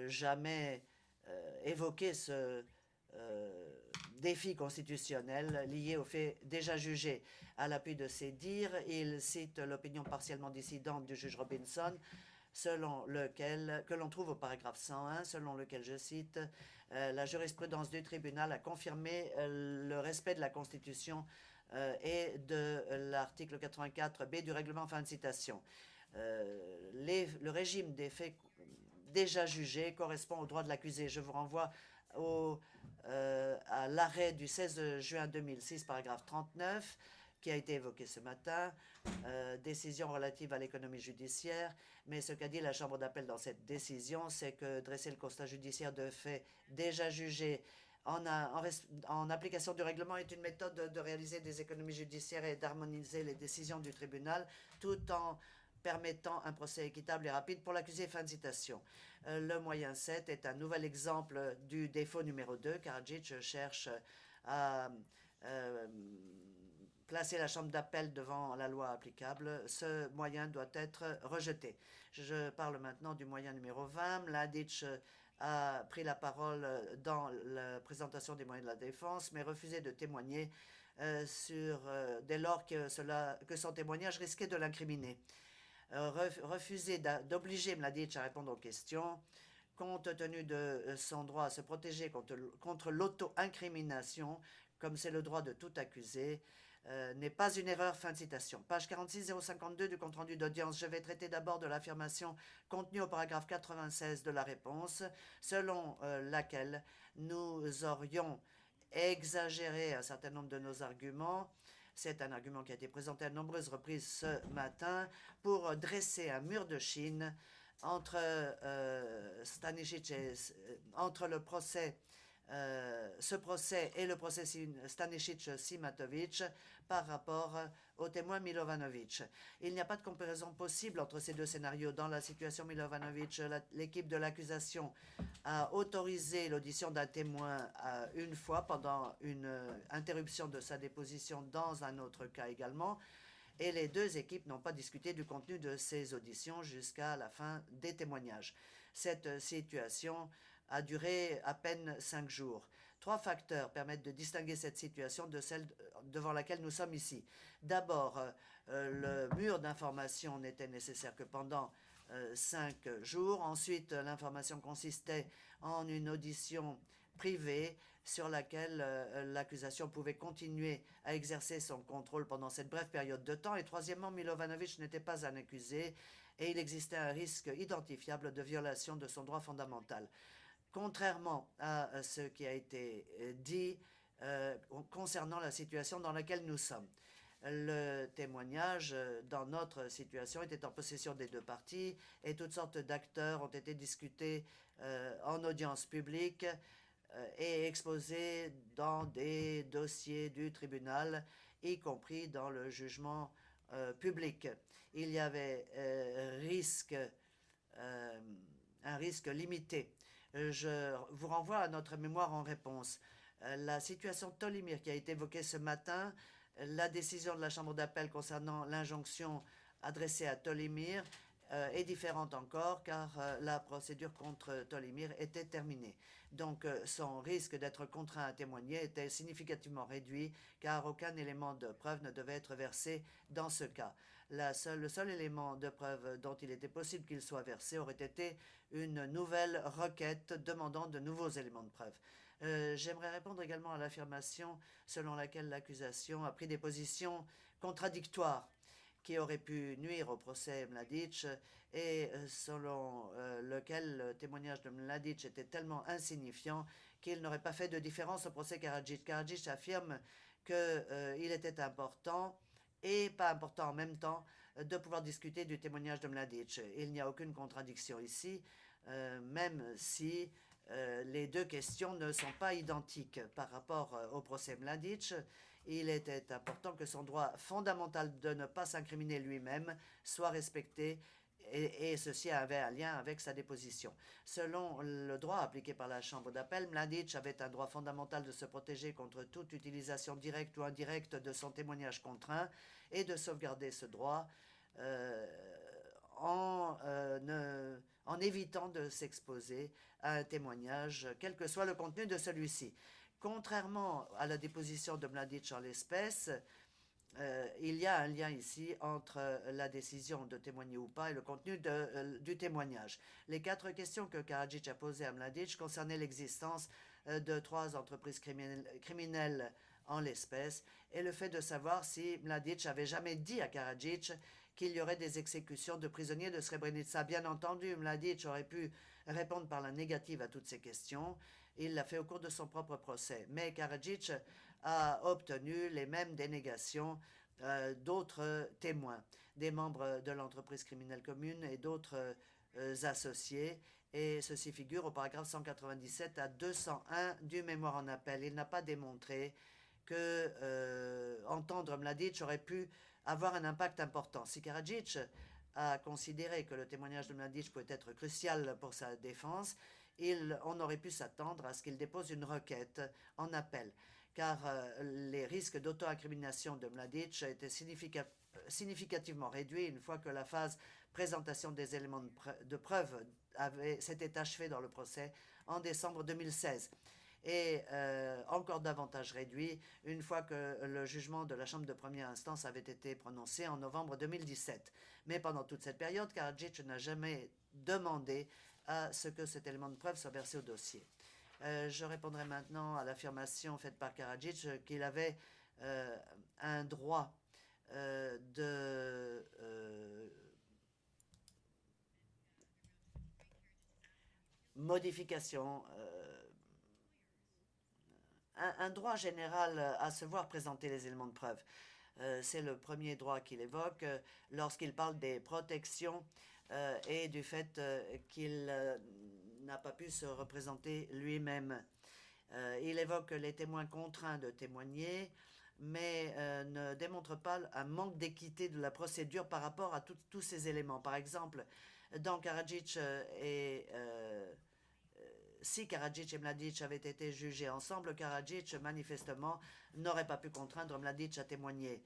jamais évoqué ce défi constitutionnel lié aux faits déjà jugés. À l'appui de ces dires, il cite l'opinion partiellement dissidente du juge Robinson, que l'on trouve au paragraphe 101, selon lequel, je cite, la jurisprudence du tribunal a confirmé le respect de la Constitution et de l'article 84b du règlement, fin de citation. Le régime des faits déjà jugés correspond au droit de l'accusé. Je vous renvoie à l'arrêt du 16 juin 2006, paragraphe 39, qui a été évoqué ce matin, décision relative à l'économie judiciaire. Mais ce qu'a dit la Chambre d'appel dans cette décision, c'est que dresser le constat judiciaire de faits déjà jugés en application du règlement est une méthode de réaliser des économies judiciaires et d'harmoniser les décisions du tribunal, tout en permettant un procès équitable et rapide pour l'accusé, fin de citation. Le moyen 7 est un nouvel exemple du défaut numéro 2. Karadzic cherche à placer la Chambre d'appel devant la loi applicable. Ce moyen doit être rejeté. Je parle maintenant du moyen numéro 20. Mladic a pris la parole dans la présentation des moyens de la défense, mais refusé de témoigner dès lors que son témoignage risquait de l'incriminer. Refuser d'obliger Mladic à répondre aux questions, compte tenu de son droit à se protéger contre l'auto-incrimination, comme c'est le droit de tout accusé, n'est pas une erreur, fin de citation. Page 46-052 du compte-rendu d'audience. Je vais traiter d'abord de l'affirmation contenue au paragraphe 96 de la réponse, selon laquelle nous aurions exagéré un certain nombre de nos arguments. C'est un argument qui a été présenté à de nombreuses reprises ce matin pour dresser un mur de Chine entre Stanisic entre le procès, ce procès et le procès Stanisic-Simatovic par rapport au témoin Milovanovic. Il n'y a pas de comparaison possible entre ces deux scénarios. Dans la situation Milovanovic, l'équipe de l'accusation a autorisé l'audition d'un témoin une fois pendant une interruption de sa déposition dans un autre cas également. et les deux équipes n'ont pas discuté du contenu de ces auditions jusqu'à la fin des témoignages. Cette situation a duré à peine 5 jours. 3 facteurs permettent de distinguer cette situation de celle devant laquelle nous sommes ici. D'abord, le mur d'information n'était nécessaire que pendant 5 jours. Ensuite, l'information consistait en une audition privée sur laquelle l'accusation pouvait continuer à exercer son contrôle pendant cette brève période de temps. Et troisièmement, Milovanovic n'était pas un accusé et il existait un risque identifiable de violation de son droit fondamental. Contrairement à ce qui a été dit concernant la situation dans laquelle nous sommes. Le témoignage dans notre situation était en possession des deux parties et toutes sortes d'acteurs ont été discutés en audience publique et exposés dans des dossiers du tribunal, y compris dans le jugement public. Il y avait un risque limité. Je vous renvoie à notre mémoire en réponse. La situation de Tolimir qui a été évoquée ce matin, la décision de la Chambre d'appel concernant l'injonction adressée à Tolimir est différente encore car la procédure contre Tolimir était terminée. Donc son risque d'être contraint à témoigner était significativement réduit car aucun élément de preuve ne devait être versé dans ce cas. Le seul élément de preuve dont il était possible qu'il soit versé aurait été une nouvelle requête demandant de nouveaux éléments de preuve. J'aimerais répondre également à l'affirmation selon laquelle l'accusation a pris des positions contradictoires qui auraient pu nuire au procès Mladic et selon lequel le témoignage de Mladic était tellement insignifiant qu'il n'aurait pas fait de différence au procès Karadzic. Karadzic affirme qu'il était important et pas important en même temps de pouvoir discuter du témoignage de Mladic. Il n'y a aucune contradiction ici, même si les deux questions ne sont pas identiques par rapport au procès Mladic. Il était important que son droit fondamental de ne pas s'incriminer lui-même soit respecté et ceci avait un lien avec sa déposition. Selon le droit appliqué par la Chambre d'appel, Mladic avait un droit fondamental de se protéger contre toute utilisation directe ou indirecte de son témoignage contraint et de sauvegarder ce droit en évitant de s'exposer à un témoignage, quel que soit le contenu de celui-ci. Contrairement à la déposition de Mladic en l'espèce, il y a un lien ici entre la décision de témoigner ou pas et le contenu du témoignage. Les 4 questions que Karadzic a posées à Mladic concernaient l'existence de 3 entreprises criminelles en l'espèce et le fait de savoir si Mladic avait jamais dit à Karadzic qu'il y aurait des exécutions de prisonniers de Srebrenica. Bien entendu, Mladic aurait pu répondre par la négative à toutes ces questions. Il l'a fait au cours de son propre procès. Mais Karadzic a obtenu les mêmes dénégations d'autres témoins, des membres de l'entreprise criminelle commune et d'autres associés. Et ceci figure au paragraphe 197 à 201 du mémoire en appel. Il n'a pas démontré que entendre Mladic aurait pu avoir un impact important. Si Karadzic a considéré que le témoignage de Mladic pouvait être crucial pour sa défense, on aurait pu s'attendre à ce qu'il dépose une requête en appel, car les risques d'auto-incrimination de Mladic étaient significativement réduits une fois que la phase présentation des éléments de preuve s'était achevée dans le procès en décembre 2016. Et encore davantage réduit une fois que le jugement de la Chambre de première instance avait été prononcé en novembre 2017. Mais pendant toute cette période, Karadzic n'a jamais demandé à ce que cet élément de preuve soit versé au dossier. Je répondrai maintenant à l'affirmation faite par Karadzic qu'il avait un droit de modification, un droit général à se voir présenter les éléments de preuve. C'est le premier droit qu'il évoque lorsqu'il parle des protections et du fait qu'il n'a pas pu se représenter lui-même. Il évoque les témoins contraints de témoigner, mais ne démontre pas un manque d'équité de la procédure par rapport à tous ces éléments. Par exemple, dans Karadzic si Karadzic et Mladic avaient été jugés ensemble, Karadzic, manifestement, n'aurait pas pu contraindre Mladic à témoigner.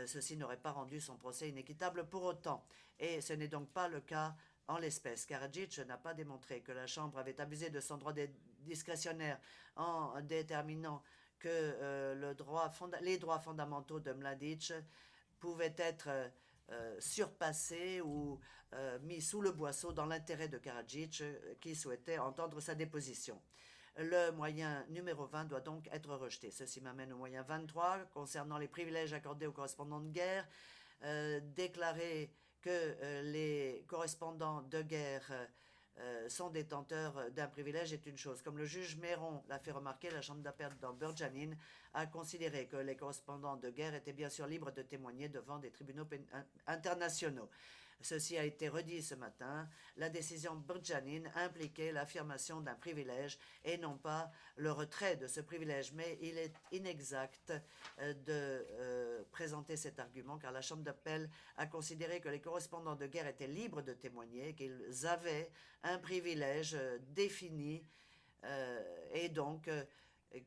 ceci n'aurait pas rendu son procès inéquitable pour autant. Et ce n'est donc pas le cas en l'espèce. Karadzic n'a pas démontré que la Chambre avait abusé de son droit discrétionnaire en déterminant que les droits fondamentaux de Mladic pouvaient être surpassés ou mis sous le boisseau dans l'intérêt de Karadzic qui souhaitait entendre sa déposition. Le moyen numéro 20 doit donc être rejeté. Ceci m'amène au moyen 23 concernant les privilèges accordés aux correspondants de guerre. Déclarer que les correspondants de guerre sont détenteurs d'un privilège est une chose. Comme le juge Méron l'a fait remarquer, la chambre d'appel dans Burjanin a considéré que les correspondants de guerre étaient bien sûr libres de témoigner devant des tribunaux internationaux. Ceci a été redit ce matin. La décision Burjanin impliquait l'affirmation d'un privilège et non pas le retrait de ce privilège. Mais il est inexact de présenter cet argument car la Chambre d'appel a considéré que les correspondants de guerre étaient libres de témoigner, qu'ils avaient un privilège défini et donc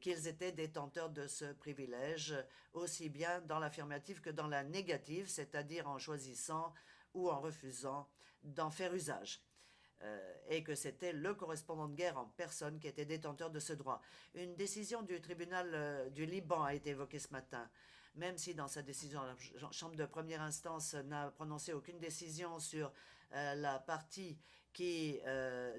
qu'ils étaient détenteurs de ce privilège aussi bien dans l'affirmative que dans la négative, c'est-à-dire en choisissant ou en refusant d'en faire usage. Et que c'était le correspondant de guerre en personne qui était détenteur de ce droit. Une décision du tribunal du Liban a été évoquée ce matin. Même si dans sa décision, la Chambre de première instance n'a prononcé aucune décision sur la partie qui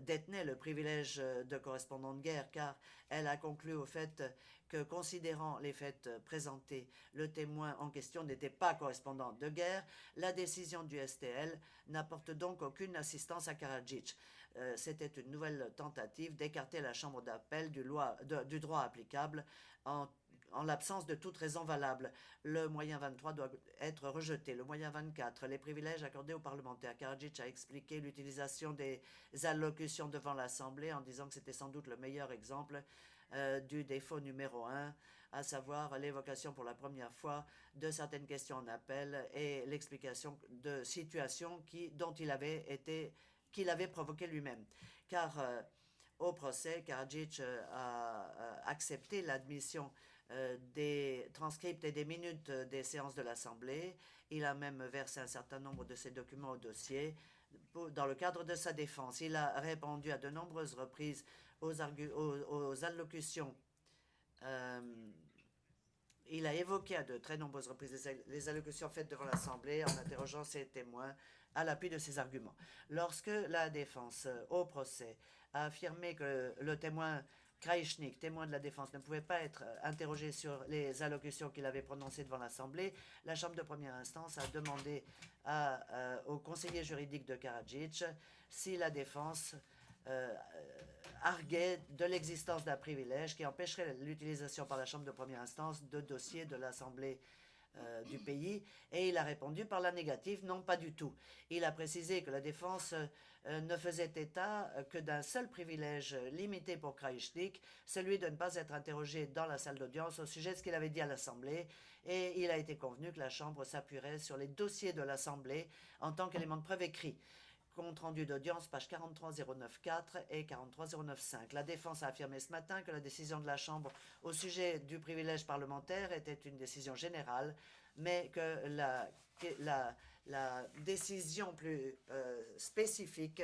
détenait le privilège de correspondant de guerre, car elle a conclu au fait que, considérant les faits présentés, le témoin en question n'était pas correspondant de guerre. La décision du STL n'apporte donc aucune assistance à Karadzic. C'était une nouvelle tentative d'écarter la Chambre d'appel du droit applicable en l'absence de toute raison valable. Le moyen 23 doit être rejeté. Le moyen 24, les privilèges accordés aux parlementaires. Karadzic a expliqué l'utilisation des allocutions devant l'Assemblée en disant que c'était sans doute le meilleur exemple du défaut numéro 1, à savoir l'évocation pour la première fois de certaines questions en appel et l'explication de situations qu'il avait provoqué lui-même. Car au procès, Karadzic a accepté l'admission des transcripts et des minutes des séances de l'Assemblée. Il a même versé un certain nombre de ces documents au dossier dans le cadre de sa défense. Il a répondu à de nombreuses reprises aux allocutions. Il a évoqué à de très nombreuses reprises les allocutions faites devant l'Assemblée en interrogeant ses témoins à l'appui de ses arguments. Lorsque la défense, au procès, a affirmé que le témoin Kraïchnik, témoin de la défense, ne pouvait pas être interrogé sur les allocutions qu'il avait prononcées devant l'Assemblée, la Chambre de première instance a demandé au conseiller juridique de Karadzic si la défense arguait de l'existence d'un privilège qui empêcherait l'utilisation par la Chambre de première instance de dossiers de l'Assemblée du pays, et il a répondu par la négative, non, pas du tout. Il a précisé que la défense ne faisait état que d'un seul privilège limité pour Kraïchnik, celui de ne pas être interrogé dans la salle d'audience au sujet de ce qu'il avait dit à l'Assemblée, et il a été convenu que la Chambre s'appuierait sur les dossiers de l'Assemblée en tant qu'élément de preuve écrit. Compte rendu d'audience, page 43094 et 43095. La défense a affirmé ce matin que la décision de la Chambre au sujet du privilège parlementaire était une décision générale, mais que la décision plus spécifique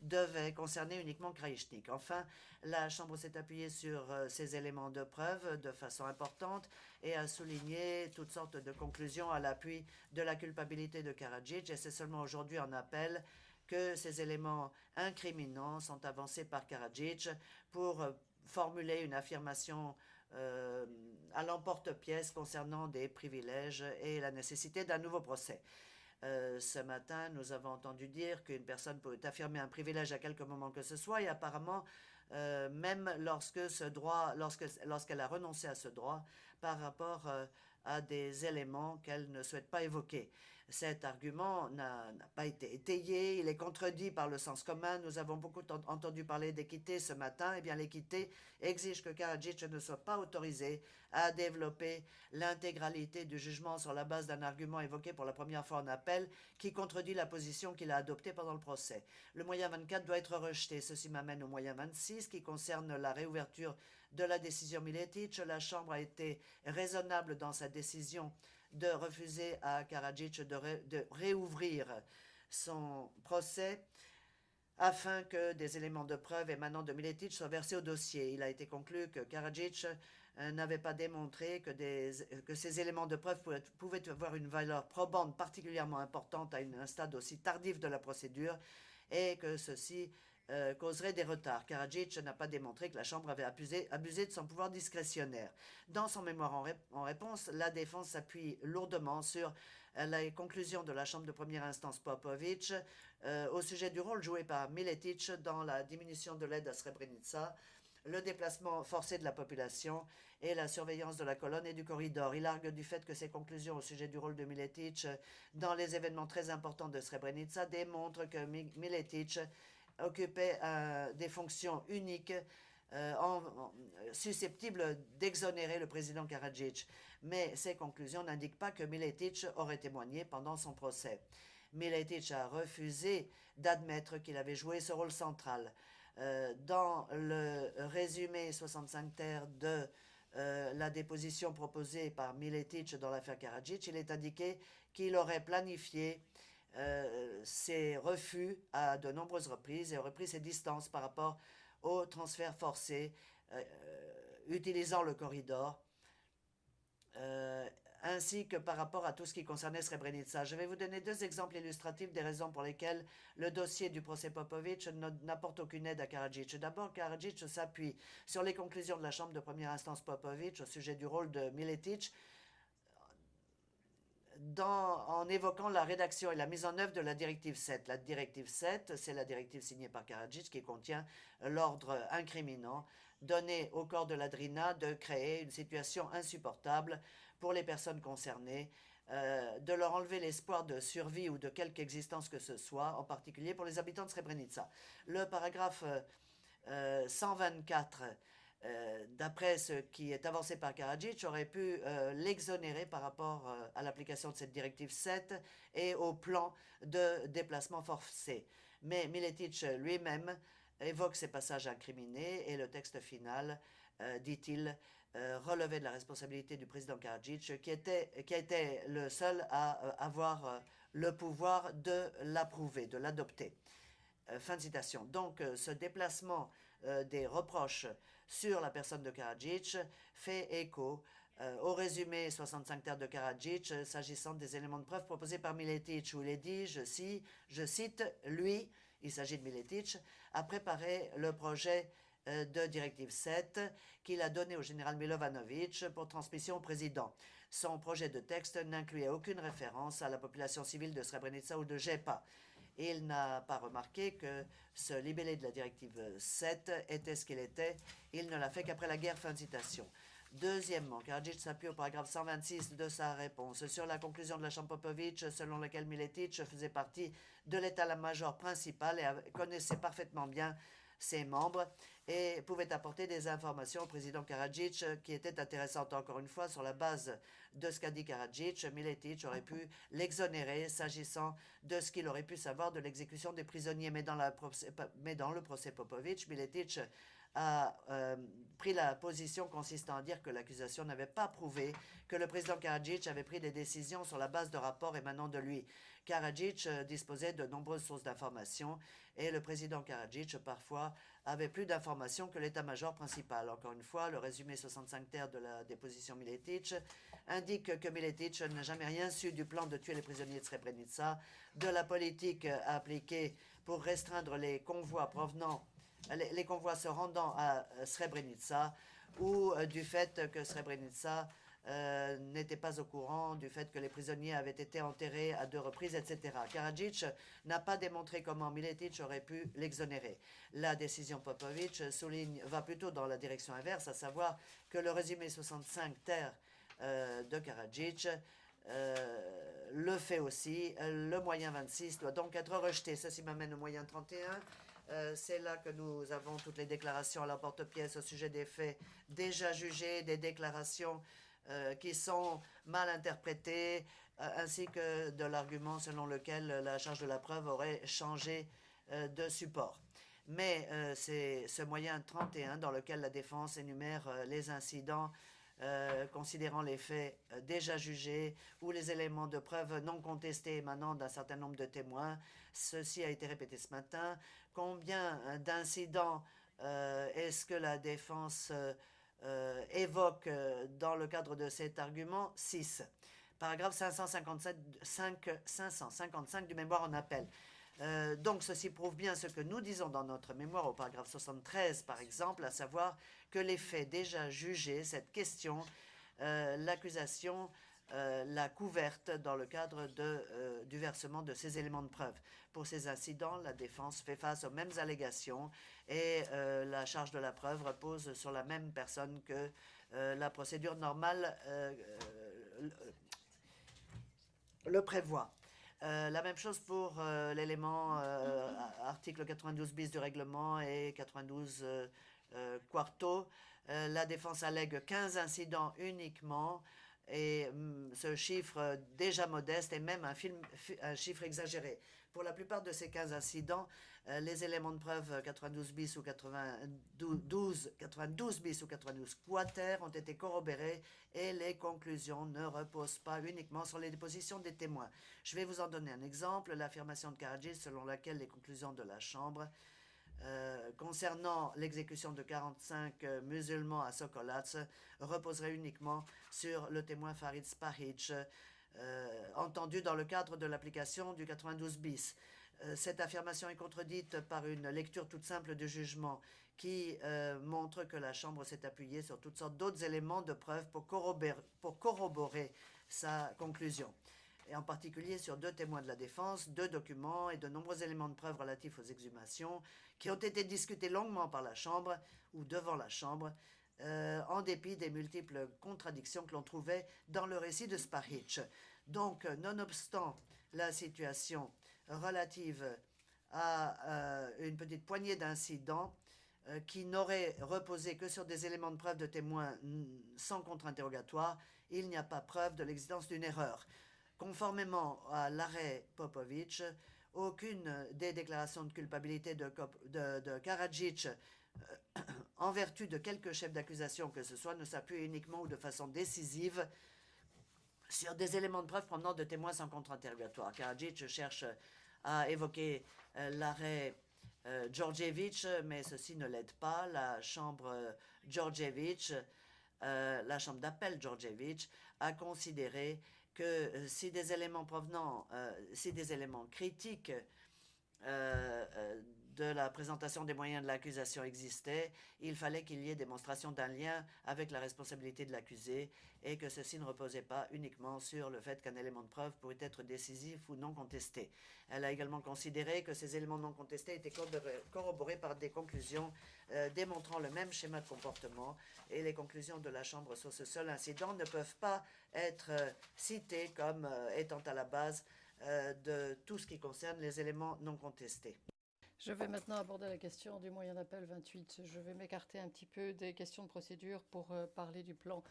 devait concerner uniquement Kraïchnik. Enfin, la Chambre s'est appuyée sur ces éléments de preuve de façon importante et a souligné toutes sortes de conclusions à l'appui de la culpabilité de Karadzic, et c'est seulement aujourd'hui en appel que ces éléments incriminants sont avancés par Karadzic pour formuler une affirmation à l'emporte-pièce concernant des privilèges et la nécessité d'un nouveau procès. Ce matin, nous avons entendu dire qu'une personne peut affirmer un privilège à quelque moment que ce soit, et apparemment, même lorsqu'elle a renoncé à ce droit par rapport à des éléments qu'elle ne souhaite pas évoquer. Cet argument n'a pas été étayé, il est contredit par le sens commun. Nous avons beaucoup entendu parler d'équité ce matin. Eh bien, l'équité exige que Karadzic ne soit pas autorisé à développer l'intégralité du jugement sur la base d'un argument évoqué pour la première fois en appel qui contredit la position qu'il a adoptée pendant le procès. Le moyen 24 doit être rejeté. Ceci m'amène au moyen 26 qui concerne la réouverture de la décision Miletic, la Chambre a été raisonnable dans sa décision de refuser à Karadzic de réouvrir son procès afin que des éléments de preuve émanant de Miletic soient versés au dossier. Il a été conclu que Karadzic n'avait pas démontré que ces éléments de preuve pouvaient avoir une valeur probante particulièrement importante à un stade aussi tardif de la procédure et que ceci causerait des retards. Karadzic n'a pas démontré que la Chambre avait abusé de son pouvoir discrétionnaire. Dans son mémoire en réponse, la défense s'appuie lourdement sur les conclusions de la Chambre de première instance Popovic au sujet du rôle joué par Miletic dans la diminution de l'aide à Srebrenica, le déplacement forcé de la population et la surveillance de la colonne et du corridor. Il argue du fait que ses conclusions au sujet du rôle de Miletic dans les événements très importants de Srebrenica démontrent que Miletic occupait des fonctions uniques susceptibles d'exonérer le président Karadzic. Mais ces conclusions n'indiquent pas que Miletic aurait témoigné pendant son procès. Miletic a refusé d'admettre qu'il avait joué ce rôle central. Dans le résumé 65 terres de la déposition proposée par Miletic dans l'affaire Karadzic, il est indiqué qu'il aurait planifié ses refus à de nombreuses reprises et aurait pris ses distances par rapport au transfert forcé utilisant le corridor ainsi que par rapport à tout ce qui concernait Srebrenica. Je vais vous donner deux exemples illustratifs des raisons pour lesquelles le dossier du procès Popovic n'apporte aucune aide à Karadzic. D'abord, Karadzic s'appuie sur les conclusions de la Chambre de première instance Popovic au sujet du rôle de Miletic en évoquant la rédaction et la mise en œuvre de la directive 7. La directive 7, c'est la directive signée par Karadzic qui contient l'ordre incriminant donné au corps de la Drina de créer une situation insupportable pour les personnes concernées, de leur enlever l'espoir de survie ou de quelque existence que ce soit, en particulier pour les habitants de Srebrenica. Le paragraphe 124 d'après ce qui est avancé par Karadzic, aurait pu l'exonérer par rapport à l'application de cette directive 7 et au plan de déplacement forcé. Mais Miletic lui-même évoque ces passages incriminés et le texte final, dit-il, relevait de la responsabilité du président Karadzic, qui était le seul à avoir le pouvoir de l'approuver, de l'adopter. Fin de citation. Donc, ce déplacement des reproches sur la personne de Karadzic fait écho au résumé 65 terres de Karadzic s'agissant des éléments de preuve proposés par Miletic, où il est dit, je cite, lui, il s'agit de Miletic, a préparé le projet de directive 7 qu'il a donné au général Milovanovic pour transmission au président. Son projet de texte n'incluait aucune référence à la population civile de Srebrenica ou de Jepa. Il n'a pas remarqué que ce libellé de la directive 7 était ce qu'il était. Il ne l'a fait qu'après la guerre. Fin de citation. Deuxièmement, Karadzic s'appuie au paragraphe 126 de sa réponse sur la conclusion de la Chambre Popovic selon laquelle Miletic faisait partie de l'état-major principal et connaissait parfaitement bien ses membres et pouvait apporter des informations au président Karadzic qui étaient intéressantes. Encore une fois, sur la base de ce qu'a dit Karadzic, Miletic aurait pu l'exonérer s'agissant de ce qu'il aurait pu savoir de l'exécution des prisonniers. Mais dans le procès Popovic, Miletic a pris la position consistant à dire que l'accusation n'avait pas prouvé que le président Karadzic avait pris des décisions sur la base de rapports émanant de lui. Karadzic disposait de nombreuses sources d'informations et le président Karadzic, parfois, avait plus d'informations que l'état-major principal. Encore une fois, le résumé 65 terres de la déposition Miletic indique que Miletic n'a jamais rien su du plan de tuer les prisonniers de Srebrenica, de la politique appliquée pour restreindre les convois les convois se rendant à Srebrenica, ou du fait que Srebrenica n'était pas au courant du fait que les prisonniers avaient été enterrés à 2 reprises, etc. Karadzic n'a pas démontré comment Miletic aurait pu l'exonérer. La décision Popovic va plutôt dans la direction inverse, à savoir que le résumé 65 terres de Karadzic le fait aussi. Le moyen 26 doit donc être rejeté. Ceci m'amène au moyen 31. C'est là que nous avons toutes les déclarations à la porte-pièce au sujet des faits déjà jugés, des déclarations qui sont mal interprétées, ainsi que de l'argument selon lequel la charge de la preuve aurait changé de support. Mais c'est ce moyen 31 dans lequel la défense énumère les incidents considérant les faits déjà jugés ou les éléments de preuve non contestés émanant d'un certain nombre de témoins. Ceci a été répété ce matin. Combien d'incidents est-ce que la défense évoque dans le cadre de cet argument? 6. Paragraphe 555 du mémoire en appel. Donc, ceci prouve bien ce que nous disons dans notre mémoire au paragraphe 73, par exemple, à savoir que les faits déjà jugés, cette question, l'accusation l'a couverte dans le cadre du versement de ces éléments de preuve. Pour ces incidents, la défense fait face aux mêmes allégations et la charge de la preuve repose sur la même personne que la procédure normale le prévoit. La même chose pour l'élément article 92 bis du règlement et 92 quarto. La défense allègue 15 incidents uniquement et ce chiffre déjà modeste est même un chiffre exagéré. Pour la plupart de ces 15 incidents, les éléments de preuve 92 bis ou 92 bis ou 92 quater ont été corroborés et les conclusions ne reposent pas uniquement sur les dépositions des témoins. Je vais vous en donner un exemple, l'affirmation de Karadzic selon laquelle les conclusions de la Chambre concernant l'exécution de 45 musulmans à Sokolac reposerait uniquement sur le témoin Farid Spahic, entendu dans le cadre de l'application du 92 bis. Cette affirmation est contredite par une lecture toute simple du jugement qui montre que la Chambre s'est appuyée sur toutes sortes d'autres éléments de preuve pour corroborer sa conclusion, et en particulier sur 2 témoins de la défense, 2 documents et de nombreux éléments de preuve relatifs aux exhumations qui ont été discutés longuement par la Chambre ou devant la Chambre, en dépit des multiples contradictions que l'on trouvait dans le récit de Spahic. Donc, nonobstant la situation relative à une petite poignée d'incidents qui n'auraient reposé que sur des éléments de preuve de témoins sans contre-interrogatoire, il n'y a pas preuve de l'existence d'une erreur. Conformément à l'arrêt Popovic, aucune des déclarations de culpabilité de Karadzic en vertu de quelque chef d'accusation que ce soit ne s'appuie uniquement ou de façon décisive sur des éléments de preuve provenant de témoins sans contre-interrogatoire. Karadzic cherche à évoquer l'arrêt Georgievich, mais ceci ne l'aide pas. La chambre Georgievich, la chambre d'appel Georgievich, a considéré que si des éléments critiques de la présentation des moyens de l'accusation existaient, il fallait qu'il y ait démonstration d'un lien avec la responsabilité de l'accusé et que ceci ne reposait pas uniquement sur le fait qu'un élément de preuve pourrait être décisif ou non contesté. Elle a également considéré que ces éléments non contestés étaient corroborés par des conclusions démontrant le même schéma de comportement, et les conclusions de la Chambre sur ce seul incident ne peuvent pas être citées comme étant à la base de tout ce qui concerne les éléments non contestés. Je vais maintenant aborder la question du moyen d'appel 28. Je vais m'écarter un petit peu des questions de procédure pour parler du plan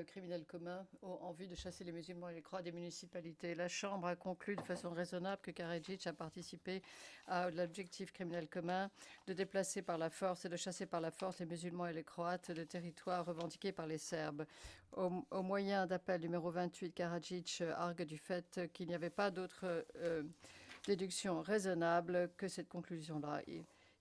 criminel commun en vue de chasser les musulmans et les croix des municipalités. La Chambre a conclu de façon raisonnable que Karadzic a participé à l'objectif criminel commun de déplacer par la force et de chasser par la force les musulmans et les croates de territoires revendiqués par les Serbes. Au moyen d'appel numéro 28, Karadzic argue du fait qu'il n'y avait pas d'autre déduction raisonnable que cette conclusion-là.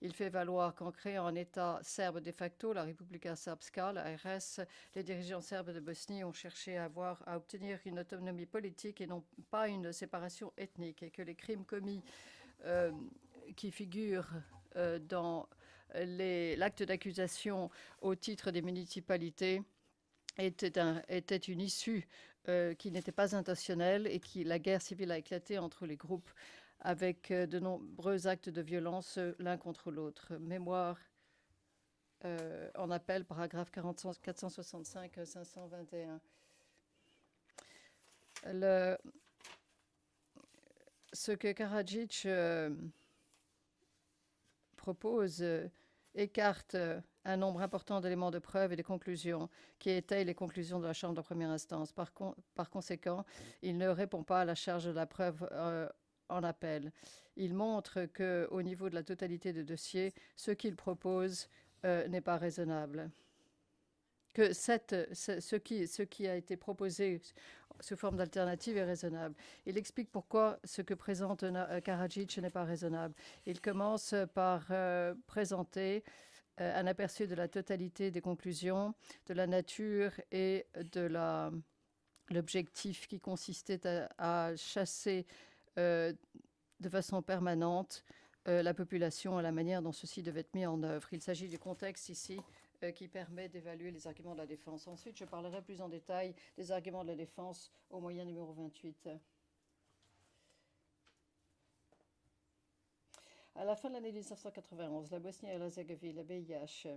Il fait valoir qu'en créant un État serbe de facto, la Republika Srpska, la RS, les dirigeants serbes de Bosnie ont cherché à obtenir une autonomie politique et non pas une séparation ethnique, et que les crimes commis qui figurent dans l'acte d'accusation au titre des municipalités était une issue qui n'était pas intentionnelle et la guerre civile a éclaté entre les groupes avec de nombreux actes de violence l'un contre l'autre. Mémoire en appel, paragraphe 465-521. Ce que Karadzic propose écarte un nombre important d'éléments de preuve et de conclusions qui étayent les conclusions de la Chambre de première instance. Par conséquent, il ne répond pas à la charge de la preuve en appel. Il montre qu'au niveau de la totalité des dossiers, ce qu'il propose n'est pas raisonnable. Que ce qui a été proposé sous forme d'alternative est raisonnable. Il explique pourquoi ce que présente Karadzic n'est pas raisonnable. Il commence par présenter un aperçu de la totalité des conclusions, de la nature et de l'objectif qui consistait à chasser de façon permanente la population et la manière dont ceci devait être mis en œuvre. Il s'agit du contexte ici qui permet d'évaluer les arguments de la défense. Ensuite, je parlerai plus en détail des arguments de la défense au moyen numéro 28. À la fin de l'année 1991, la Bosnie-Herzégovine, la BiH,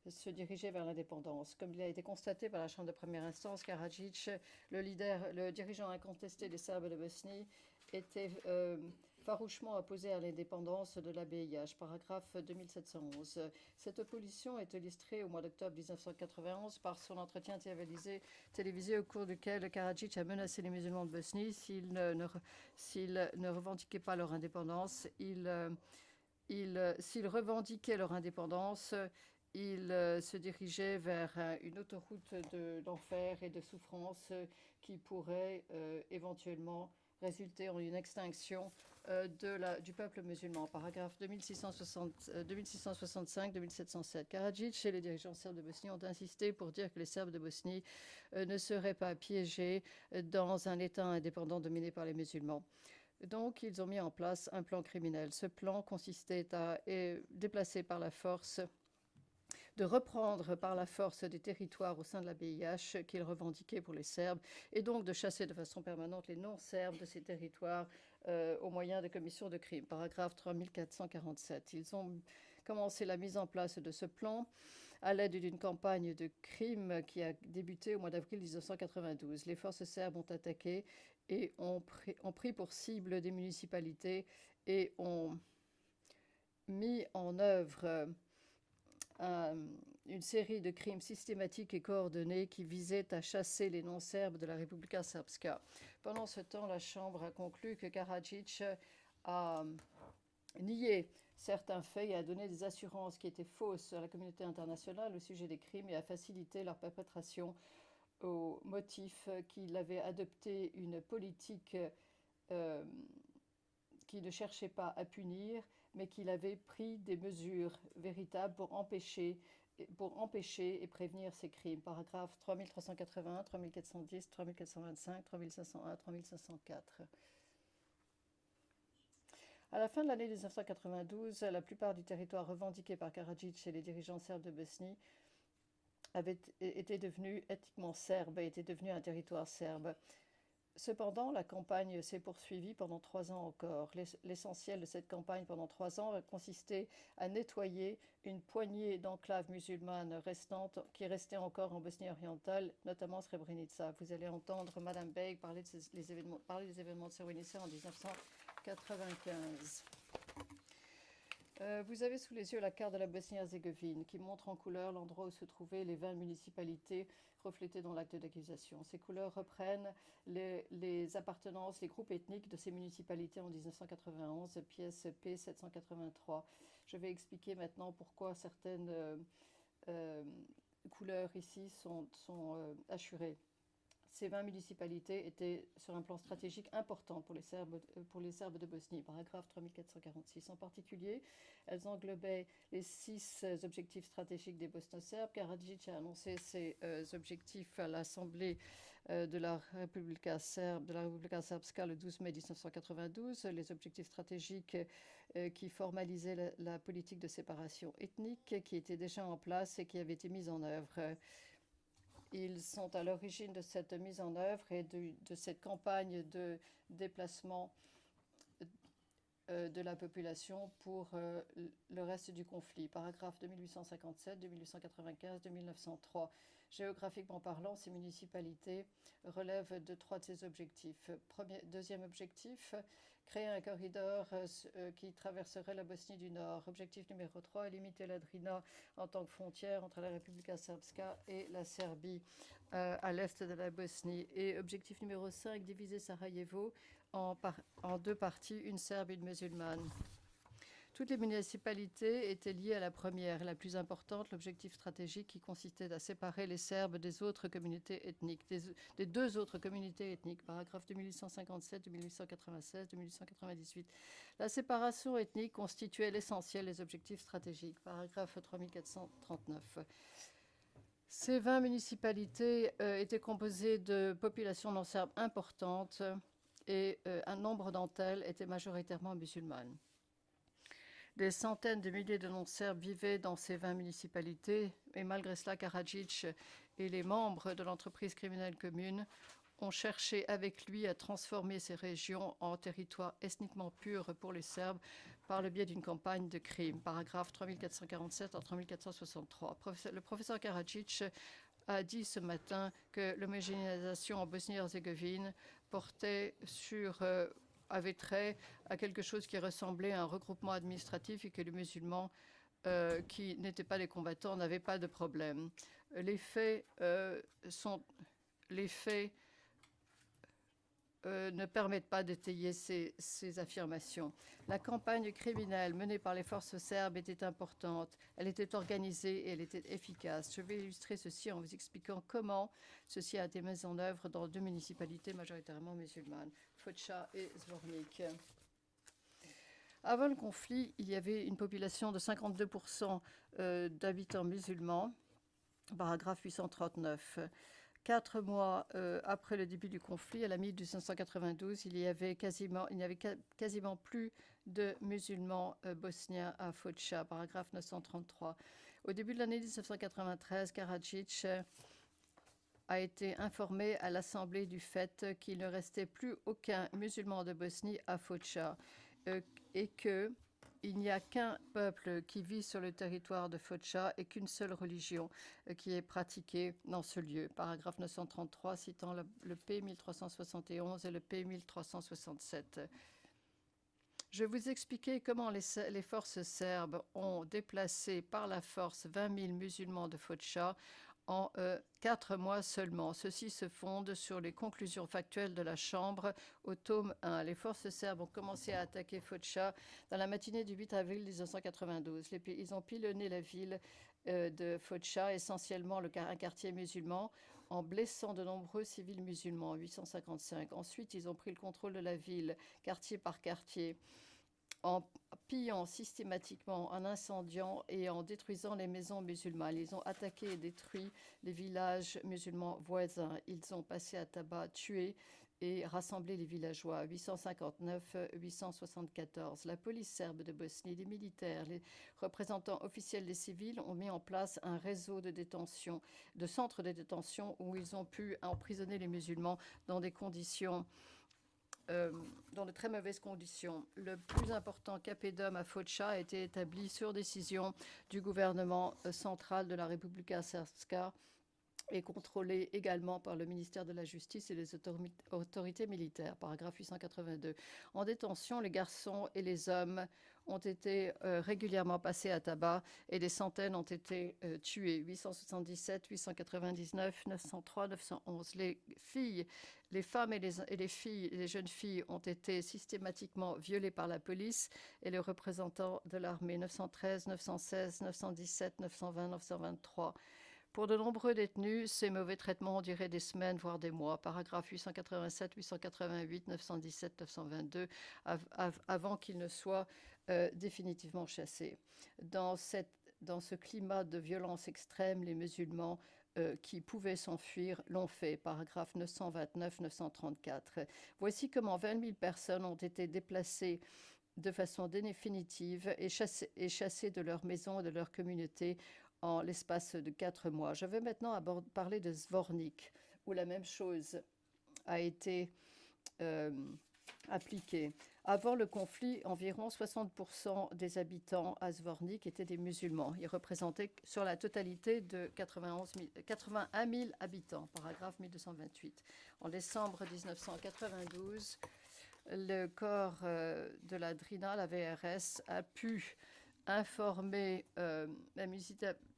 se dirigeait vers l'indépendance. Comme il a été constaté par la Chambre de première instance, Karadzic, le dirigeant incontesté des Serbes de Bosnie, était farouchement opposé à l'indépendance de la BiH, paragraphe 2711. Cette opposition est illustrée au mois d'octobre 1991 par son entretien télévisé au cours duquel Karadzic a menacé les musulmans de Bosnie s'ils ne revendiquaient pas leur indépendance. S'ils revendiquaient leur indépendance, ils se dirigeaient vers une autoroute de l'enfer et de souffrance qui pourrait éventuellement résulter en une extinction du peuple musulman. Paragraphe 2665-2707. Karadzic et les dirigeants serbes de Bosnie ont insisté pour dire que les Serbes de Bosnie ne seraient pas piégés dans un État indépendant dominé par les musulmans. Donc, ils ont mis en place un plan criminel. Ce plan consistait à déplacer par la force, de reprendre par la force des territoires au sein de la BiH qu'ils revendiquaient pour les Serbes, et donc de chasser de façon permanente les non-serbes de ces territoires au moyen de commissions de crimes. Paragraphe 3447. Ils ont commencé la mise en place de ce plan à l'aide d'une campagne de crimes qui a débuté au mois d'avril 1992. Les forces serbes ont attaqué et ont pris pour cible des municipalités et ont mis en œuvre une série de crimes systématiques et coordonnés qui visaient à chasser les non-serbes de la Republika Srpska. Pendant ce temps, la Chambre a conclu que Karadzic a nié certains faits et a donné des assurances qui étaient fausses à la communauté internationale au sujet des crimes et a facilité leur perpétration au motif qu'il avait adopté une politique qui ne cherchait pas à punir, mais qu'il avait pris des mesures véritables pour empêcher et prévenir ces crimes. Paragraphes 3380, 3410, 3425, 3501, 3504. À la fin de l'année 1992, la plupart du territoire revendiqué par Karadzic et les dirigeants serbes de Bosnie avait été devenu ethniquement serbe et était devenu un territoire serbe. Cependant, la campagne s'est poursuivie pendant 3 ans encore. L'essentiel de cette campagne pendant 3 ans a consisté à nettoyer une poignée d'enclaves musulmanes restantes qui restaient encore en Bosnie orientale, notamment Srebrenica. Vous allez entendre Madame Beg parler des événements de Srebrenica en 1995. Vous avez sous les yeux la carte de la Bosnie-Herzégovine qui montre en couleur l'endroit où se trouvaient les 20 municipalités reflétées dans l'acte d'accusation. Ces couleurs reprennent les appartenances, les groupes ethniques de ces municipalités en 1991, pièce P783. Je vais expliquer maintenant pourquoi certaines couleurs ici sont assurées. Ces 20 municipalités étaient sur un plan stratégique important pour les Serbes de Bosnie, paragraphe 3446. En particulier, elles englobaient les 6 objectifs stratégiques des Bosno-Serbes. Karadzic a annoncé ces objectifs à l'Assemblée de la Republika Srpska le 12 mai 1992. Les objectifs stratégiques qui formalisaient la politique de séparation ethnique qui était déjà en place et qui avait été mise en œuvre. Ils sont à l'origine de cette mise en œuvre et de cette campagne de déplacement de la population pour le reste du conflit. Paragraphe 2857, 2895, 2903. Géographiquement parlant, ces municipalités relèvent de 3 de ces objectifs. Deuxième objectif, créer un corridor qui traverserait la Bosnie du Nord. Objectif numéro 3, limiter la Drina en tant que frontière entre la Republika Srpska et la Serbie à l'est de la Bosnie. Et objectif numéro 5, diviser Sarajevo en 2 parties, une serbe et une musulmane. Toutes les municipalités étaient liées à la première, la plus importante, l'objectif stratégique qui consistait à séparer les Serbes des autres communautés ethniques, des 2 autres communautés ethniques, paragraphe 2857, 2896, 2898. La séparation ethnique constituait l'essentiel des objectifs stratégiques, paragraphe 3439. Ces 20 municipalités étaient composées de populations non serbes importantes et un nombre d'entre elles étaient majoritairement musulmanes. Des centaines de milliers de non-serbes vivaient dans ces 20 municipalités et malgré cela, Karadzic et les membres de l'entreprise criminelle commune ont cherché avec lui à transformer ces régions en territoires ethniquement purs pour les Serbes par le biais d'une campagne de crimes. Paragraphe 3447 à 3463. Le professeur Karadzic a dit ce matin que l'homogénéisation en Bosnie-Herzégovine avait trait à quelque chose qui ressemblait à un regroupement administratif et que les musulmans qui n'étaient pas des combattants n'avaient pas de problème. Les faits ne permettent pas d'étayer ces affirmations. La campagne criminelle menée par les forces serbes était importante, elle était organisée et elle était efficace. Je vais illustrer ceci en vous expliquant comment ceci a été mis en œuvre dans 2 municipalités majoritairement musulmanes, Foča et Zvornik. Avant le conflit, il y avait une population de 52% d'habitants musulmans, paragraphe 839. 4 mois après le début du conflit, à la mi-1992, il n'y avait quasiment plus de musulmans bosniens à Foča, paragraphe 933. Au début de l'année 1993, Karadzic a été informé à l'Assemblée du fait qu'il ne restait plus aucun musulman de Bosnie à Foča et qu'il n'y a qu'un peuple qui vit sur le territoire de Foča et qu'une seule religion qui est pratiquée dans ce lieu. Paragraphe 933 citant le P 1371 et le P 1367. Je vais vous expliquer comment les forces serbes ont déplacé par la force 20 000 musulmans de Foča en 4 mois seulement. Ceci se fonde sur les conclusions factuelles de la Chambre au tome 1. Les forces serbes ont commencé à attaquer Foča dans la matinée du 8 avril 1992. Ils ont pilonné la ville de Foča, essentiellement un quartier musulman, en blessant de nombreux civils musulmans, 855. Ensuite, ils ont pris le contrôle de la ville, quartier par quartier, en pillant systématiquement, en incendiant et en détruisant les maisons musulmanes. Ils ont attaqué et détruit les villages musulmans voisins. Ils ont passé à tabac, tué et rassemblé les villageois. 859-874. La police serbe de Bosnie, les militaires, les représentants officiels des civils ont mis en place un réseau de détention, de centres de détention où ils ont pu emprisonner les musulmans dans des conditions dans de très mauvaises conditions. Le plus important capedum à Foča a été établi sur décision du gouvernement central de la Republika Srpska et contrôlé également par le ministère de la Justice et les autorités militaires, paragraphe 882. En détention, les garçons et les hommes ont été régulièrement passés à tabac et des centaines ont été tués. 877, 899, 903, 911. Les filles, les femmes et les jeunes filles ont été systématiquement violées par la police et les représentants de l'armée. 913, 916, 917, 920, 923. Pour de nombreux détenus, ces mauvais traitements ont duré des semaines, voire des mois. Paragraphe 887, 888, 917, 922, avant qu'ils ne soient définitivement chassés. Dans ce climat de violence extrême, les musulmans qui pouvaient s'enfuir l'ont fait. Paragraphe 929, 934. Voici comment 20 000 personnes ont été déplacées de façon définitive et chassées de leur maison et de leur communauté en l'espace de 4 mois. Je vais maintenant parler de Zvornik, où la même chose a été appliquée. Avant le conflit, environ 60% des habitants à Zvornik étaient des musulmans. Ils représentaient sur la totalité de 81 000 habitants, paragraphe 1228. En décembre 1992, le corps de la DRINA, la VRS, a pu informer la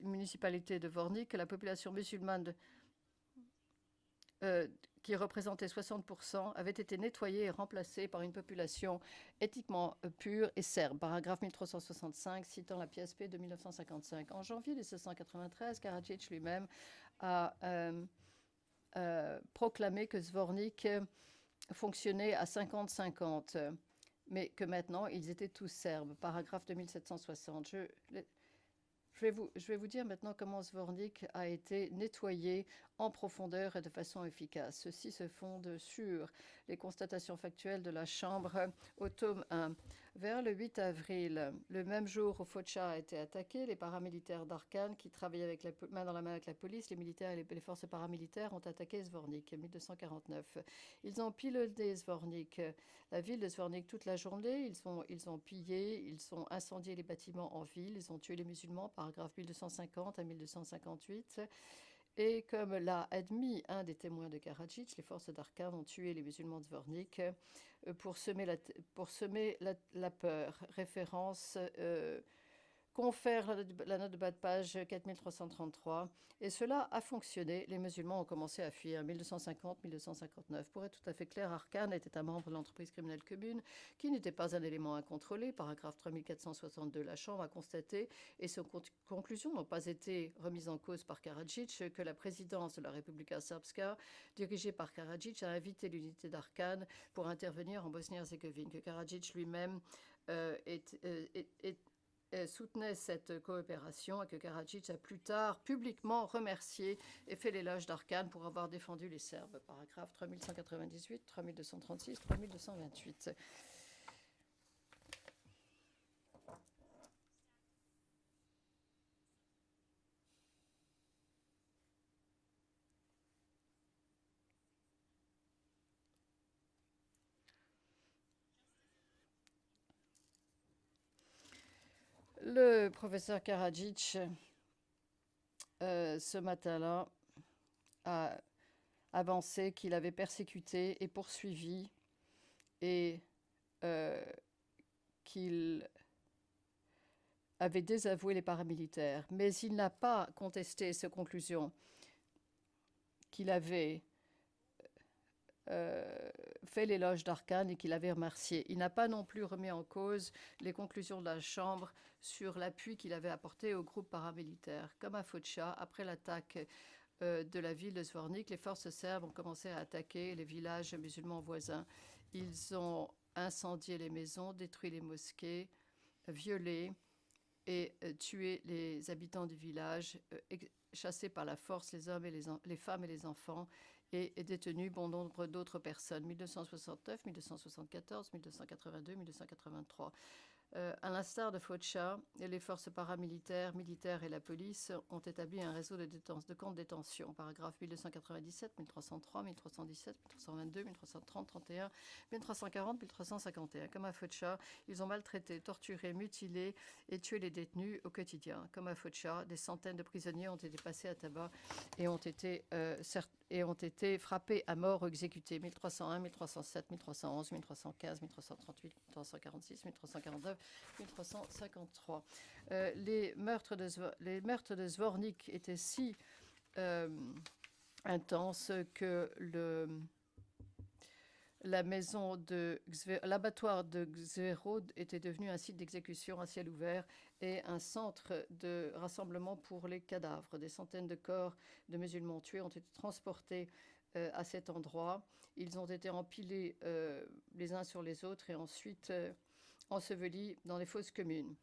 municipalité de Vornik que la population musulmane qui représentait 60%, avait été nettoyée et remplacée par une population éthiquement pure et serbe. Paragraphe 1365, citant la PSP de 1955. En janvier 1793, Karadzic lui-même a proclamé que Zvornik fonctionnait à 50-50, mais que maintenant, ils étaient tous serbes. Paragraphe 2760. Je vais vous dire maintenant comment Zvornik a été nettoyé en profondeur et de façon efficace. Ceci se fonde sur les constatations factuelles de la Chambre au tome 1. Vers le 8 avril, le même jour où Foča a été attaqué, les paramilitaires d'Arkan, qui travaillaient avec main dans la main avec la police, les militaires et les forces paramilitaires, ont attaqué Zvornik en 1249. Ils ont piloté Zvornik, la ville de Zvornik, toute la journée. Ils ont pillé, ils ont incendié les bâtiments en ville, ils ont tué les musulmans, paragraphe 1250 à 1258. Et comme l'a admis un des témoins de Karadzic, les forces d'Arkan ont tué les musulmans de Zvornik pour semer la peur. Référence confère la note de bas de page 4333. Et cela a fonctionné. Les musulmans ont commencé à fuir. 1250-1259. Pour être tout à fait clair, Arkan était un membre de l'entreprise criminelle commune qui n'était pas un élément incontrôlé. Paragraphe 3462. La Chambre a constaté, et ses conclusions n'ont pas été remises en cause par Karadzic, que la présidence de la Republika Srpska, dirigée par Karadzic, a invité l'unité d'Arkan pour intervenir en Bosnie-Herzégovine. Que Karadzic lui-même soutenait cette coopération et que Karadzic a plus tard publiquement remercié et fait l'éloge d'Arkan pour avoir défendu les Serbes. Paragraphe 3198, 3236, 3228. Le professeur Karadzic, ce matin-là, a avancé qu'il avait persécuté et poursuivi et qu'il avait désavoué les paramilitaires. Mais il n'a pas contesté ces conclusions qu'il avait fait l'éloge d'Arkan et qu'il avait remercié. Il n'a pas non plus remis en cause les conclusions de la Chambre sur l'appui qu'il avait apporté au groupe paramilitaire. Comme à Foča, après l'attaque de la ville de Zvornik, les forces serbes ont commencé à attaquer les villages musulmans voisins. Ils ont incendié les maisons, détruit les mosquées, violé et tué les habitants du village, chassé par la force les hommes et les femmes et les enfants, et détenu bon nombre d'autres personnes, 1269, 1274, 1282, 1283. À l'instar de Foča, les forces paramilitaires, militaires et la police ont établi un réseau de camps de détention. Paragraphe 1297, 1303, 1317, 1322, 1330, 31, 1340, 1351. Comme à Foča, ils ont maltraité, torturé, mutilé et tué les détenus au quotidien. Comme à Foča, des centaines de prisonniers ont été passés à tabac et ont été frappés à mort ou exécutés. 1301, 1307, 1311, 1315, 1338, 1346, 1349, 1353. Les meurtres de Zvornik étaient si intenses que l'abattoir de Gzerod était devenu un site d'exécution à ciel ouvert et un centre de rassemblement pour les cadavres. Des centaines de corps de musulmans tués ont été transportés à cet endroit. Ils ont été empilés les uns sur les autres et ensuite ensevelis dans les fosses communes.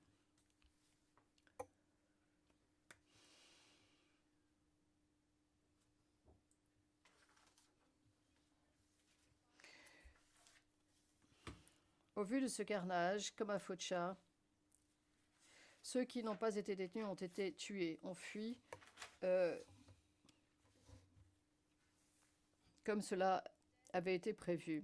Au vu de ce carnage, comme à Foča, ceux qui n'ont pas été détenus ont été tués, ont fui, comme cela avait été prévu.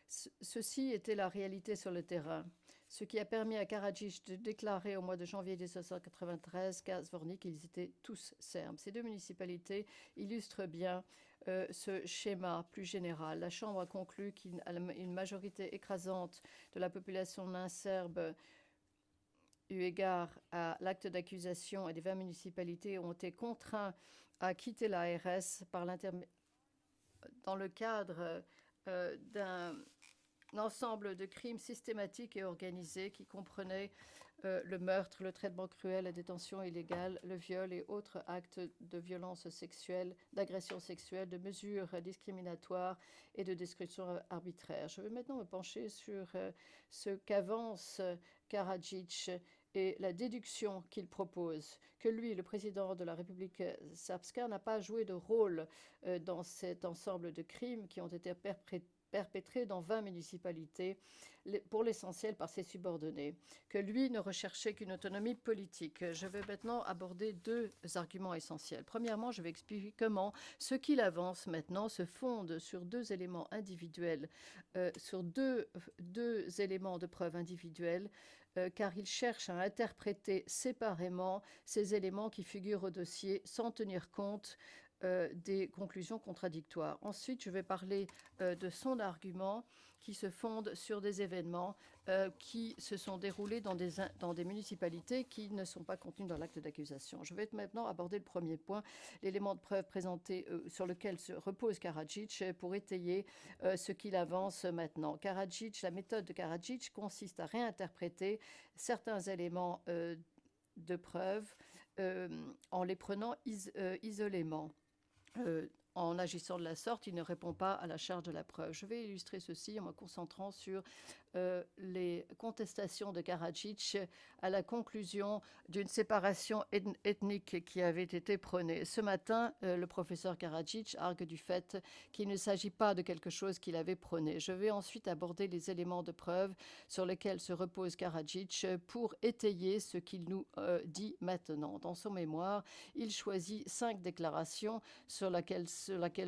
Ceci était la réalité sur le terrain, ce qui a permis à Karadzic de déclarer au mois de janvier 1993 qu'à Zvornik, ils étaient tous serbes. Ces deux municipalités illustrent bien ce schéma plus général. La Chambre a conclu qu'une majorité écrasante de la population non-serbe, eu égard à l'acte d'accusation, et des 20 municipalités ont été contraints à quitter l'ARS dans le cadre d'un ensemble de crimes systématiques et organisés qui comprenaient le meurtre, le traitement cruel, la détention illégale, le viol et autres actes de violence sexuelle, d'agression sexuelle, de mesures discriminatoires et de destruction arbitraire. Je vais maintenant me pencher sur ce qu'avance Karadzic et la déduction qu'il propose, que lui, le président de la République Srpska, n'a pas joué de rôle dans cet ensemble de crimes qui ont été perpétrés dans 20 municipalités, pour l'essentiel par ses subordonnés, que lui ne recherchait qu'une autonomie politique. Je vais maintenant aborder deux arguments essentiels. Premièrement, je vais expliquer comment ce qu'il avance maintenant se fonde sur deux éléments individuels, sur deux éléments de preuve individuels, car il cherche à interpréter séparément ces éléments qui figurent au dossier sans tenir compte des conclusions contradictoires. Ensuite, je vais parler de son argument qui se fonde sur des événements qui se sont déroulés dans des municipalités qui ne sont pas contenus dans l'acte d'accusation. Je vais maintenant aborder le premier point, l'élément de preuve présenté sur lequel se repose Karadzic pour étayer ce qu'il avance maintenant. La méthode de Karadzic consiste à réinterpréter certains éléments de preuve en les prenant isolément. En agissant de la sorte, il ne répond pas à la charge de la preuve. Je vais illustrer ceci en me concentrant sur les contestations de Karadzic à la conclusion d'une séparation ethnique qui avait été prônée. Ce matin, le professeur Karadzic argue du fait qu'il ne s'agit pas de quelque chose qu'il avait prôné. Je vais ensuite aborder les éléments de preuve sur lesquels se repose Karadzic pour étayer ce qu'il nous dit maintenant. Dans son mémoire, il choisit 5 déclarations sur laquelle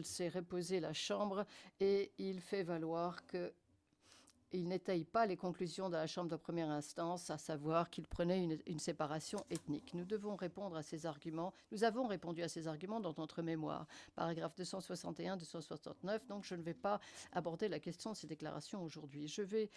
s'est reposée la Chambre et il fait valoir qu'il n'étaye pas les conclusions de la Chambre de première instance, à savoir qu'il prenait une séparation ethnique. Nous devons répondre à ces arguments. Nous avons répondu à ces arguments dans notre mémoire, paragraphe 261, 269, donc je ne vais pas aborder la question de ces déclarations aujourd'hui. Je vais,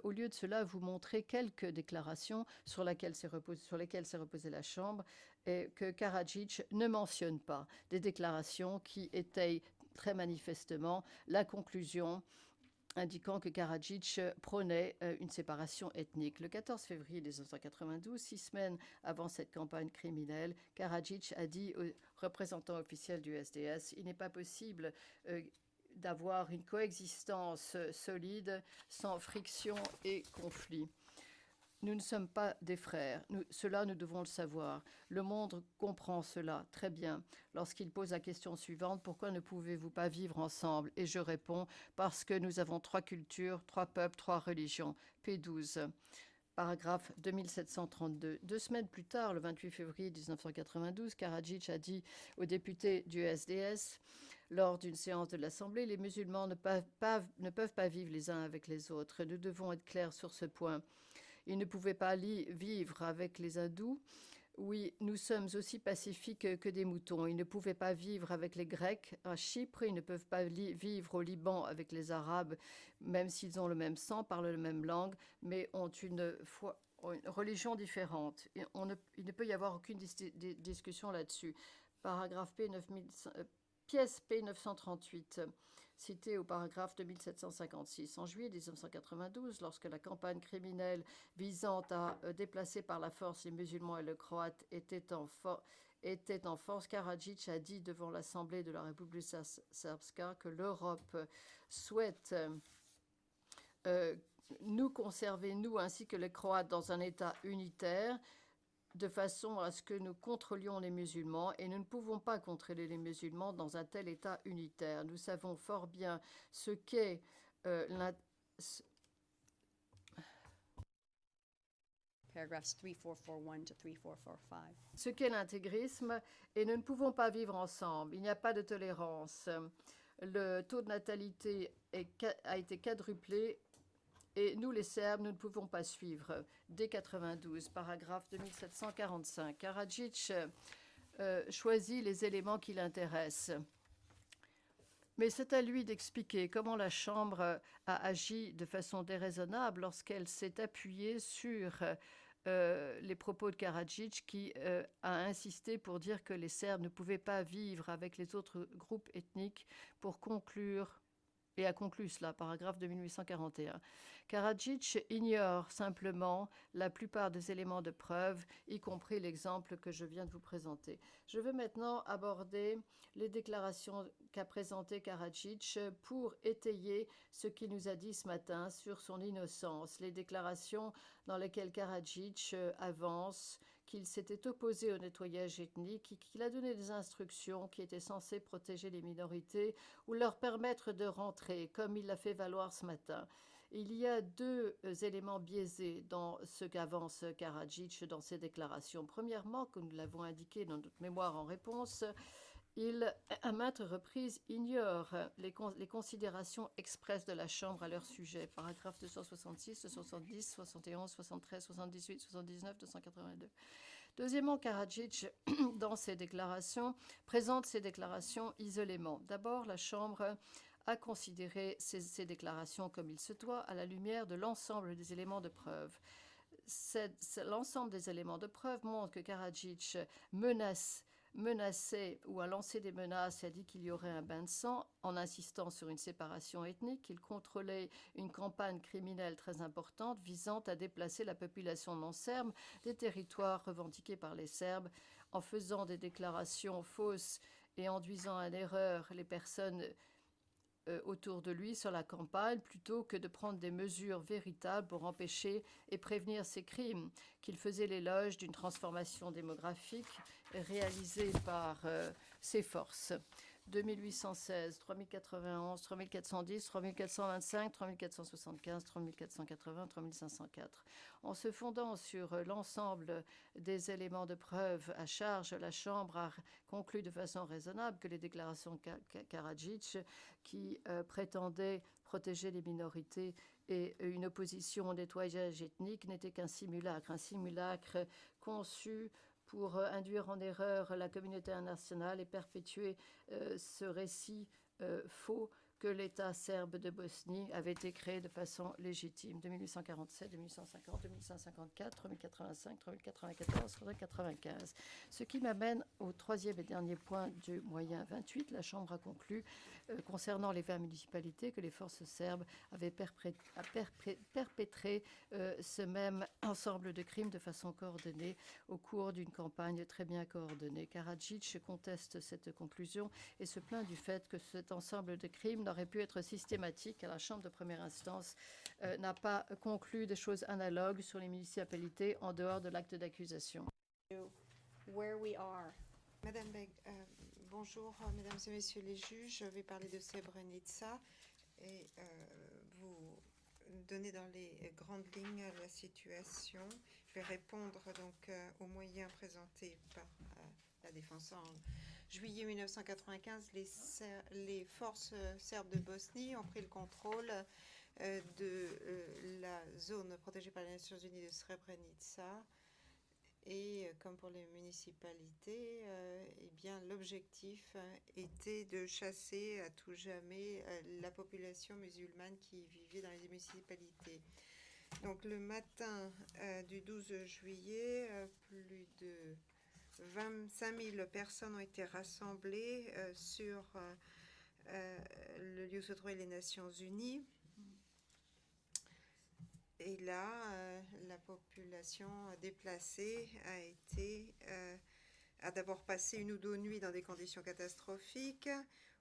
au lieu de cela, vous montrer quelques déclarations sur lesquelles s'est reposée la Chambre et que Karadzic ne mentionne pas, des déclarations qui étayent très manifestement la conclusion indiquant que Karadzic prônait une séparation ethnique. Le 14 février 1992, 6 semaines avant cette campagne criminelle, Karadzic a dit aux représentants officiels du SDS « Il n'est pas possible d'avoir une coexistence solide sans friction et conflit. » Nous ne sommes pas des frères. Cela, nous devons le savoir. Le monde comprend cela très bien. Lorsqu'il pose la question suivante, pourquoi ne pouvez-vous pas vivre ensemble? Et je réponds, parce que nous avons 3 cultures, 3 peuples, 3 religions. P12. Paragraphe 2732. 2 semaines plus tard, le 28 février 1992, Karadzic a dit aux députés du SDS, lors d'une séance de l'Assemblée, les musulmans ne peuvent pas vivre les uns avec les autres. Nous devons être clairs sur ce point. Ils ne pouvaient pas vivre avec les hindous. Oui, nous sommes aussi pacifiques que des moutons. Ils ne pouvaient pas vivre avec les Grecs à Chypre. Ils ne peuvent pas vivre au Liban avec les Arabes, même s'ils ont le même sang, parlent la même langue, mais ont une religion différente. Il ne peut y avoir aucune discussion là-dessus. Paragraphe pièce P938. Cité au paragraphe 2756. En juillet 1992, lorsque la campagne criminelle visant à déplacer par la force les musulmans et les croates était en force, Karadzic a dit devant l'Assemblée de la République Srpska que l'Europe souhaite nous conserver, nous ainsi que les Croates, dans un État unitaire, de façon à ce que nous contrôlions les musulmans, et nous ne pouvons pas contrôler les musulmans dans un tel État unitaire. Nous savons fort bien ce qu'est Paragraphs 3441 to 3445. ce qu'est l'intégrisme, et nous ne pouvons pas vivre ensemble. Il n'y a pas de tolérance. Le taux de natalité a été quadruplé et nous, les Serbes, nous ne pouvons pas suivre. Dès 92, paragraphe 2745, Karadzic choisit les éléments qui l'intéressent. Mais c'est à lui d'expliquer comment la Chambre a agi de façon déraisonnable lorsqu'elle s'est appuyée sur les propos de Karadzic qui a insisté pour dire que les Serbes ne pouvaient pas vivre avec les autres groupes ethniques pour conclure, et a conclu cela, paragraphe de 1841. Karadzic ignore simplement la plupart des éléments de preuve, y compris l'exemple que je viens de vous présenter. Je vais maintenant aborder les déclarations qu'a présentées Karadzic pour étayer ce qu'il nous a dit ce matin sur son innocence. Les déclarations dans lesquelles Karadzic avance qu'il s'était opposé au nettoyage ethnique, qu'il a donné des instructions qui étaient censées protéger les minorités ou leur permettre de rentrer, comme il l'a fait valoir ce matin. Il y a deux éléments biaisés dans ce qu'avance Karadzic dans ses déclarations. Premièrement, comme nous l'avons indiqué dans notre mémoire en réponse, il, à maintes reprises, ignore les considérations expresses de la Chambre à leur sujet. Paragraphes 266, 270, 71, 73, 78, 79, 282. Deuxièmement, Karadzic, dans ses déclarations, présente ses déclarations isolément. D'abord, la Chambre a considéré ces déclarations comme il se doit à la lumière de l'ensemble des éléments de preuve. L'ensemble des éléments de preuve montre que Karadzic menaçait ou a lancé des menaces et a dit qu'il y aurait un bain de sang en insistant sur une séparation ethnique, qu'il contrôlait une campagne criminelle très importante visant à déplacer la population non serbe des territoires revendiqués par les Serbes en faisant des déclarations fausses et induisant en erreur les personnes autour de lui sur la campagne plutôt que de prendre des mesures véritables pour empêcher et prévenir ces crimes, qu'il faisait l'éloge d'une transformation démographique réalisée par ses forces. 2816, 3091, 3410, 3425, 3475, 3480, 3504. En se fondant sur l'ensemble des éléments de preuve à charge, la Chambre a conclu de façon raisonnable que les déclarations de Karadzic, qui prétendaient protéger les minorités et une opposition au nettoyage ethnique, n'était qu'un simulacre conçu pour induire en erreur la communauté internationale et perpétuer ce récit faux que l'État serbe de Bosnie avait été créé de façon légitime de 1847, 1850, 1854, 3085, 3094, 3095. Ce qui m'amène au troisième et dernier point du moyen 28. La Chambre a conclu concernant les 20 municipalités que les forces serbes avaient perpétré ce même ensemble de crimes de façon coordonnée au cours d'une campagne très bien coordonnée. Karadzic conteste cette conclusion et se plaint du fait que cet ensemble de crimes n'aurait pu être systématique car la Chambre de première instance n'a pas conclu des choses analogues sur les municipalités en dehors de l'acte d'accusation. Where we are. Madame Beg, bonjour, mesdames et messieurs les juges. Je vais parler de Srebrenica et vous donner dans les grandes lignes la situation. Je vais répondre donc aux moyens présentés par la défense. En juillet 1995, les forces serbes de Bosnie ont pris le contrôle de la zone protégée par les Nations Unies de Srebrenica. Et comme pour les municipalités, eh bien, l'objectif était de chasser à tout jamais la population musulmane qui vivait dans les municipalités. Donc le matin du 12 juillet, plus de 25 000 personnes ont été rassemblées sur le lieu où se trouvaient les Nations Unies. Et là, la population déplacée a d'abord passé une ou deux nuits dans des conditions catastrophiques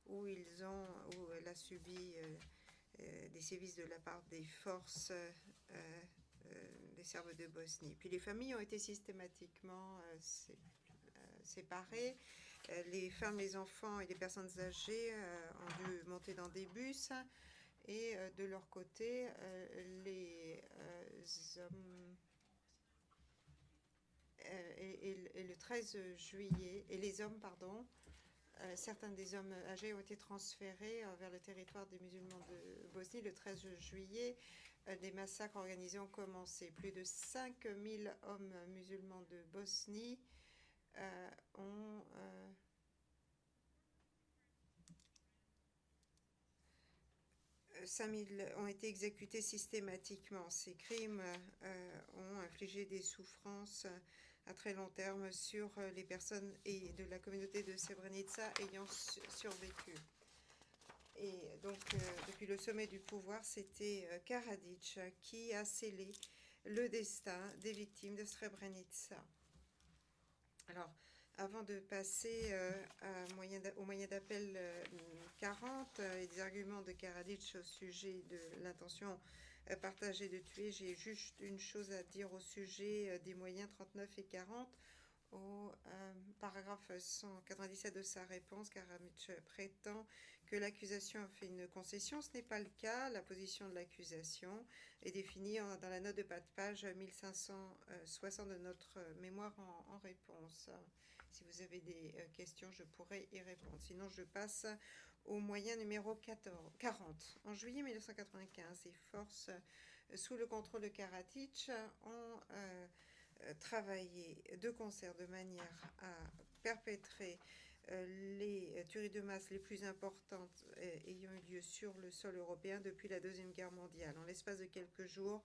où elle a subi des sévices de la part des forces des Serbes de Bosnie. Puis les familles ont été systématiquement séparées. Les femmes, les enfants et les personnes âgées ont dû monter dans des bus. Et de leur côté, les hommes et le 13 juillet, et les hommes, certains des hommes âgés ont été transférés vers le territoire des musulmans de Bosnie le 13 juillet. Des massacres organisés ont commencé. Plus de 5000 hommes musulmans de Bosnie ont 5000 ont été exécutés systématiquement. Ces crimes ont infligé des souffrances à très long terme sur les personnes et de la communauté de Srebrenica ayant survécu. Et donc, depuis le sommet du pouvoir, c'était Karadzic qui a scellé le destin des victimes de Srebrenica. Alors, avant de passer au moyen d'appel 40 et des arguments de Karadzic au sujet de l'intention partagée de tuer, j'ai juste une chose à dire au sujet des moyens 39 et 40. Au paragraphe 197 de sa réponse, Karadzic prétend que l'accusation a fait une concession. Ce n'est pas le cas. La position de l'accusation est définie dans la note de bas de page 1560 de notre mémoire en réponse. Si vous avez des questions, je pourrais y répondre. Sinon, je passe au moyen numéro 40. En juillet 1995, les forces sous le contrôle de Karadzic ont travaillé de concert de manière à perpétrer les tueries de masse les plus importantes ayant eu lieu sur le sol européen depuis la Deuxième Guerre mondiale. En l'espace de quelques jours,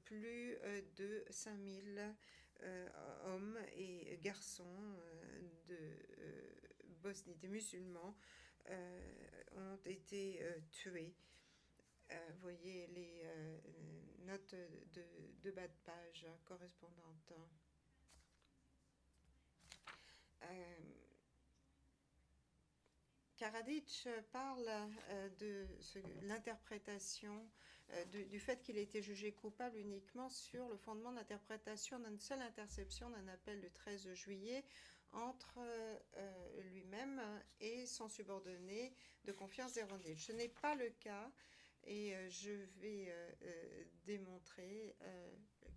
plus de 5000 hommes et garçons de Bosnie, des musulmans, ont été tués. Voyez les notes de bas de page correspondantes. Karadzic parle de l'interprétation du fait qu'il a été jugé coupable uniquement sur le fondement de l'interprétation d'une seule interception d'un appel du 13 juillet entre lui-même et son subordonné de confiance Zerondic. Ce n'est pas le cas et je vais démontrer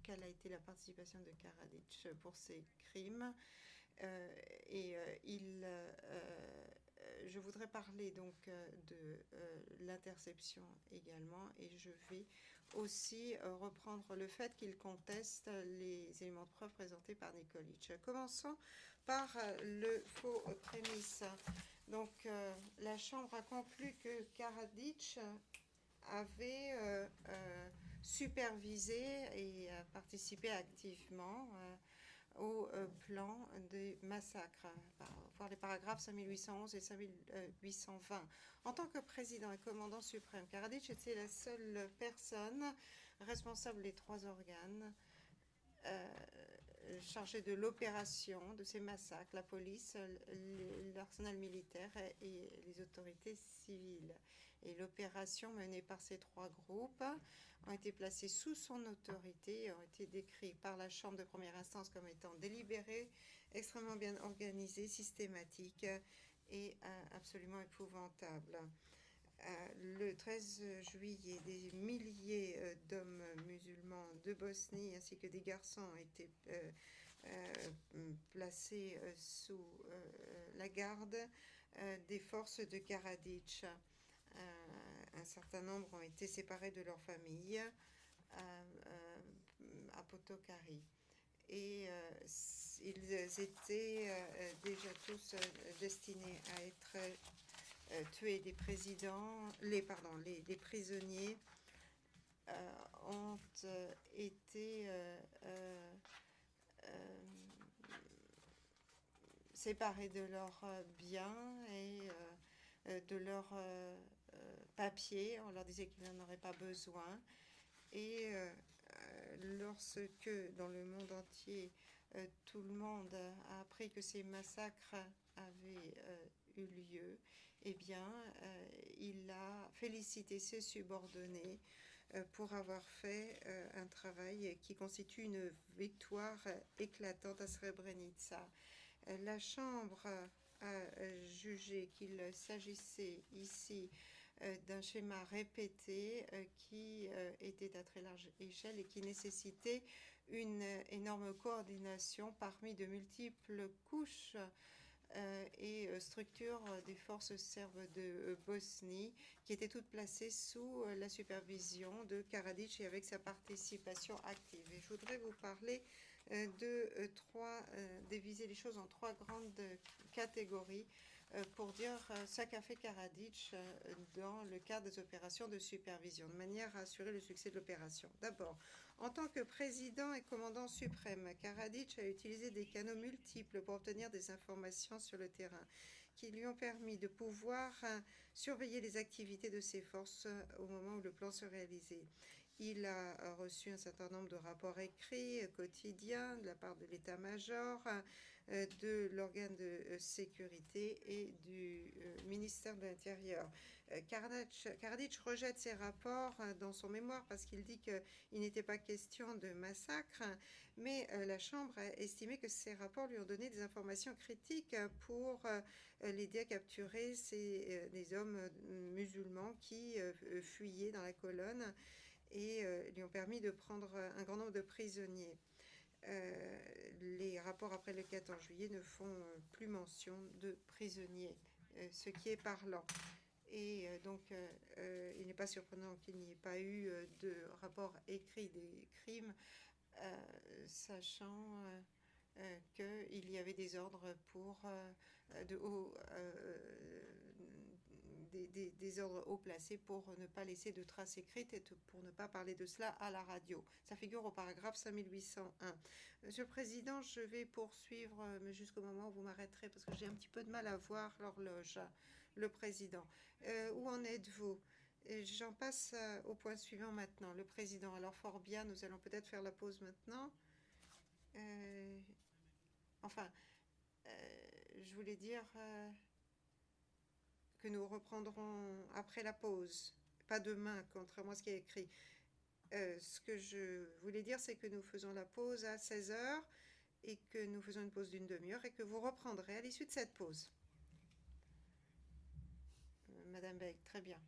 quelle a été la participation de Karadzic pour ces crimes. Je voudrais parler donc de l'interception également et je vais aussi reprendre le fait qu'il conteste les éléments de preuve présentés par Nikolic. Commençons par le faux prémisse. Donc la Chambre a conclu que Karadzic avait supervisé et participé activement au plan des massacres, voir les paragraphes 5811 et 5820. En tant que président et commandant suprême, Karadzic était la seule personne responsable des trois organes chargés de l'opération de ces massacres, la police, l'arsenal militaire et les autorités civiles. Et l'opération menée par ces trois groupes ont été placés sous son autorité et ont été décrits par la Chambre de première instance comme étant délibérés, extrêmement bien organisés, systématiques et absolument épouvantables. Le 13 juillet, des milliers d'hommes musulmans de Bosnie ainsi que des garçons ont été placés sous la garde des forces de Karadzic. Un certain nombre ont été séparés de leur famille à Potokari. Et ils étaient déjà tous destinés à être tués. Les prisonniers ont été séparés de leurs biens et de leurs papiers. On leur disait qu'ils n'en auraient pas besoin. Et lorsque dans le monde entier, tout le monde a appris que ces massacres avaient eu lieu, eh bien, il a félicité ses subordonnés pour avoir fait un travail qui constitue une victoire éclatante à Srebrenica. La Chambre a jugé qu'il s'agissait ici d'un schéma répété qui était à très large échelle et qui nécessitait une énorme coordination parmi de multiples couches et structure des forces serbes de Bosnie, qui étad'étaient toutes placées sous la supervision de Karadzic et avec sa participation active. Et je voudrais vous parler diviser les choses en trois grandes catégories pour dire ce qu'a fait Karadzic dans le cadre des opérations de supervision, de manière à assurer le succès de l'opération. D'abord, en tant que président et commandant suprême, Karadzic a utilisé des canaux multiples pour obtenir des informations sur le terrain qui lui ont permis de pouvoir surveiller les activités de ses forces au moment où le plan se réalisait. Il a reçu un certain nombre de rapports écrits quotidiens de la part de l'état-major, de l'organe de sécurité et du ministère de l'Intérieur. Karadzic rejette ces rapports dans son mémoire parce qu'il dit qu'il n'était pas question de massacre, mais la Chambre a estimé que ces rapports lui ont donné des informations critiques pour l'aider à capturer les hommes musulmans qui fuyaient dans la colonne et lui ont permis de prendre un grand nombre de prisonniers. Les rapports après le 14 juillet ne font plus mention de prisonniers, ce qui est parlant. Et donc, il n'est pas surprenant qu'il n'y ait pas eu de rapport écrit des crimes, sachant qu'il y avait des ordres pour des ordres haut placés pour ne pas laisser de traces écrites et pour ne pas parler de cela à la radio. Ça figure au paragraphe 5801. Monsieur le Président, je vais poursuivre jusqu'au moment où vous m'arrêterez parce que j'ai un petit peu de mal à voir l'horloge. Le Président, où en êtes-vous? J'en passe au point suivant maintenant. Le Président, alors fort bien, nous allons peut-être faire la pause maintenant. Je voulais dire que nous reprendrons après la pause, pas demain, contrairement à ce qui est écrit. Ce que je voulais dire, c'est que nous faisons la pause à 16h et que nous faisons une pause d'une demi-heure et que vous reprendrez à l'issue de cette pause. Madame Beck, très bien.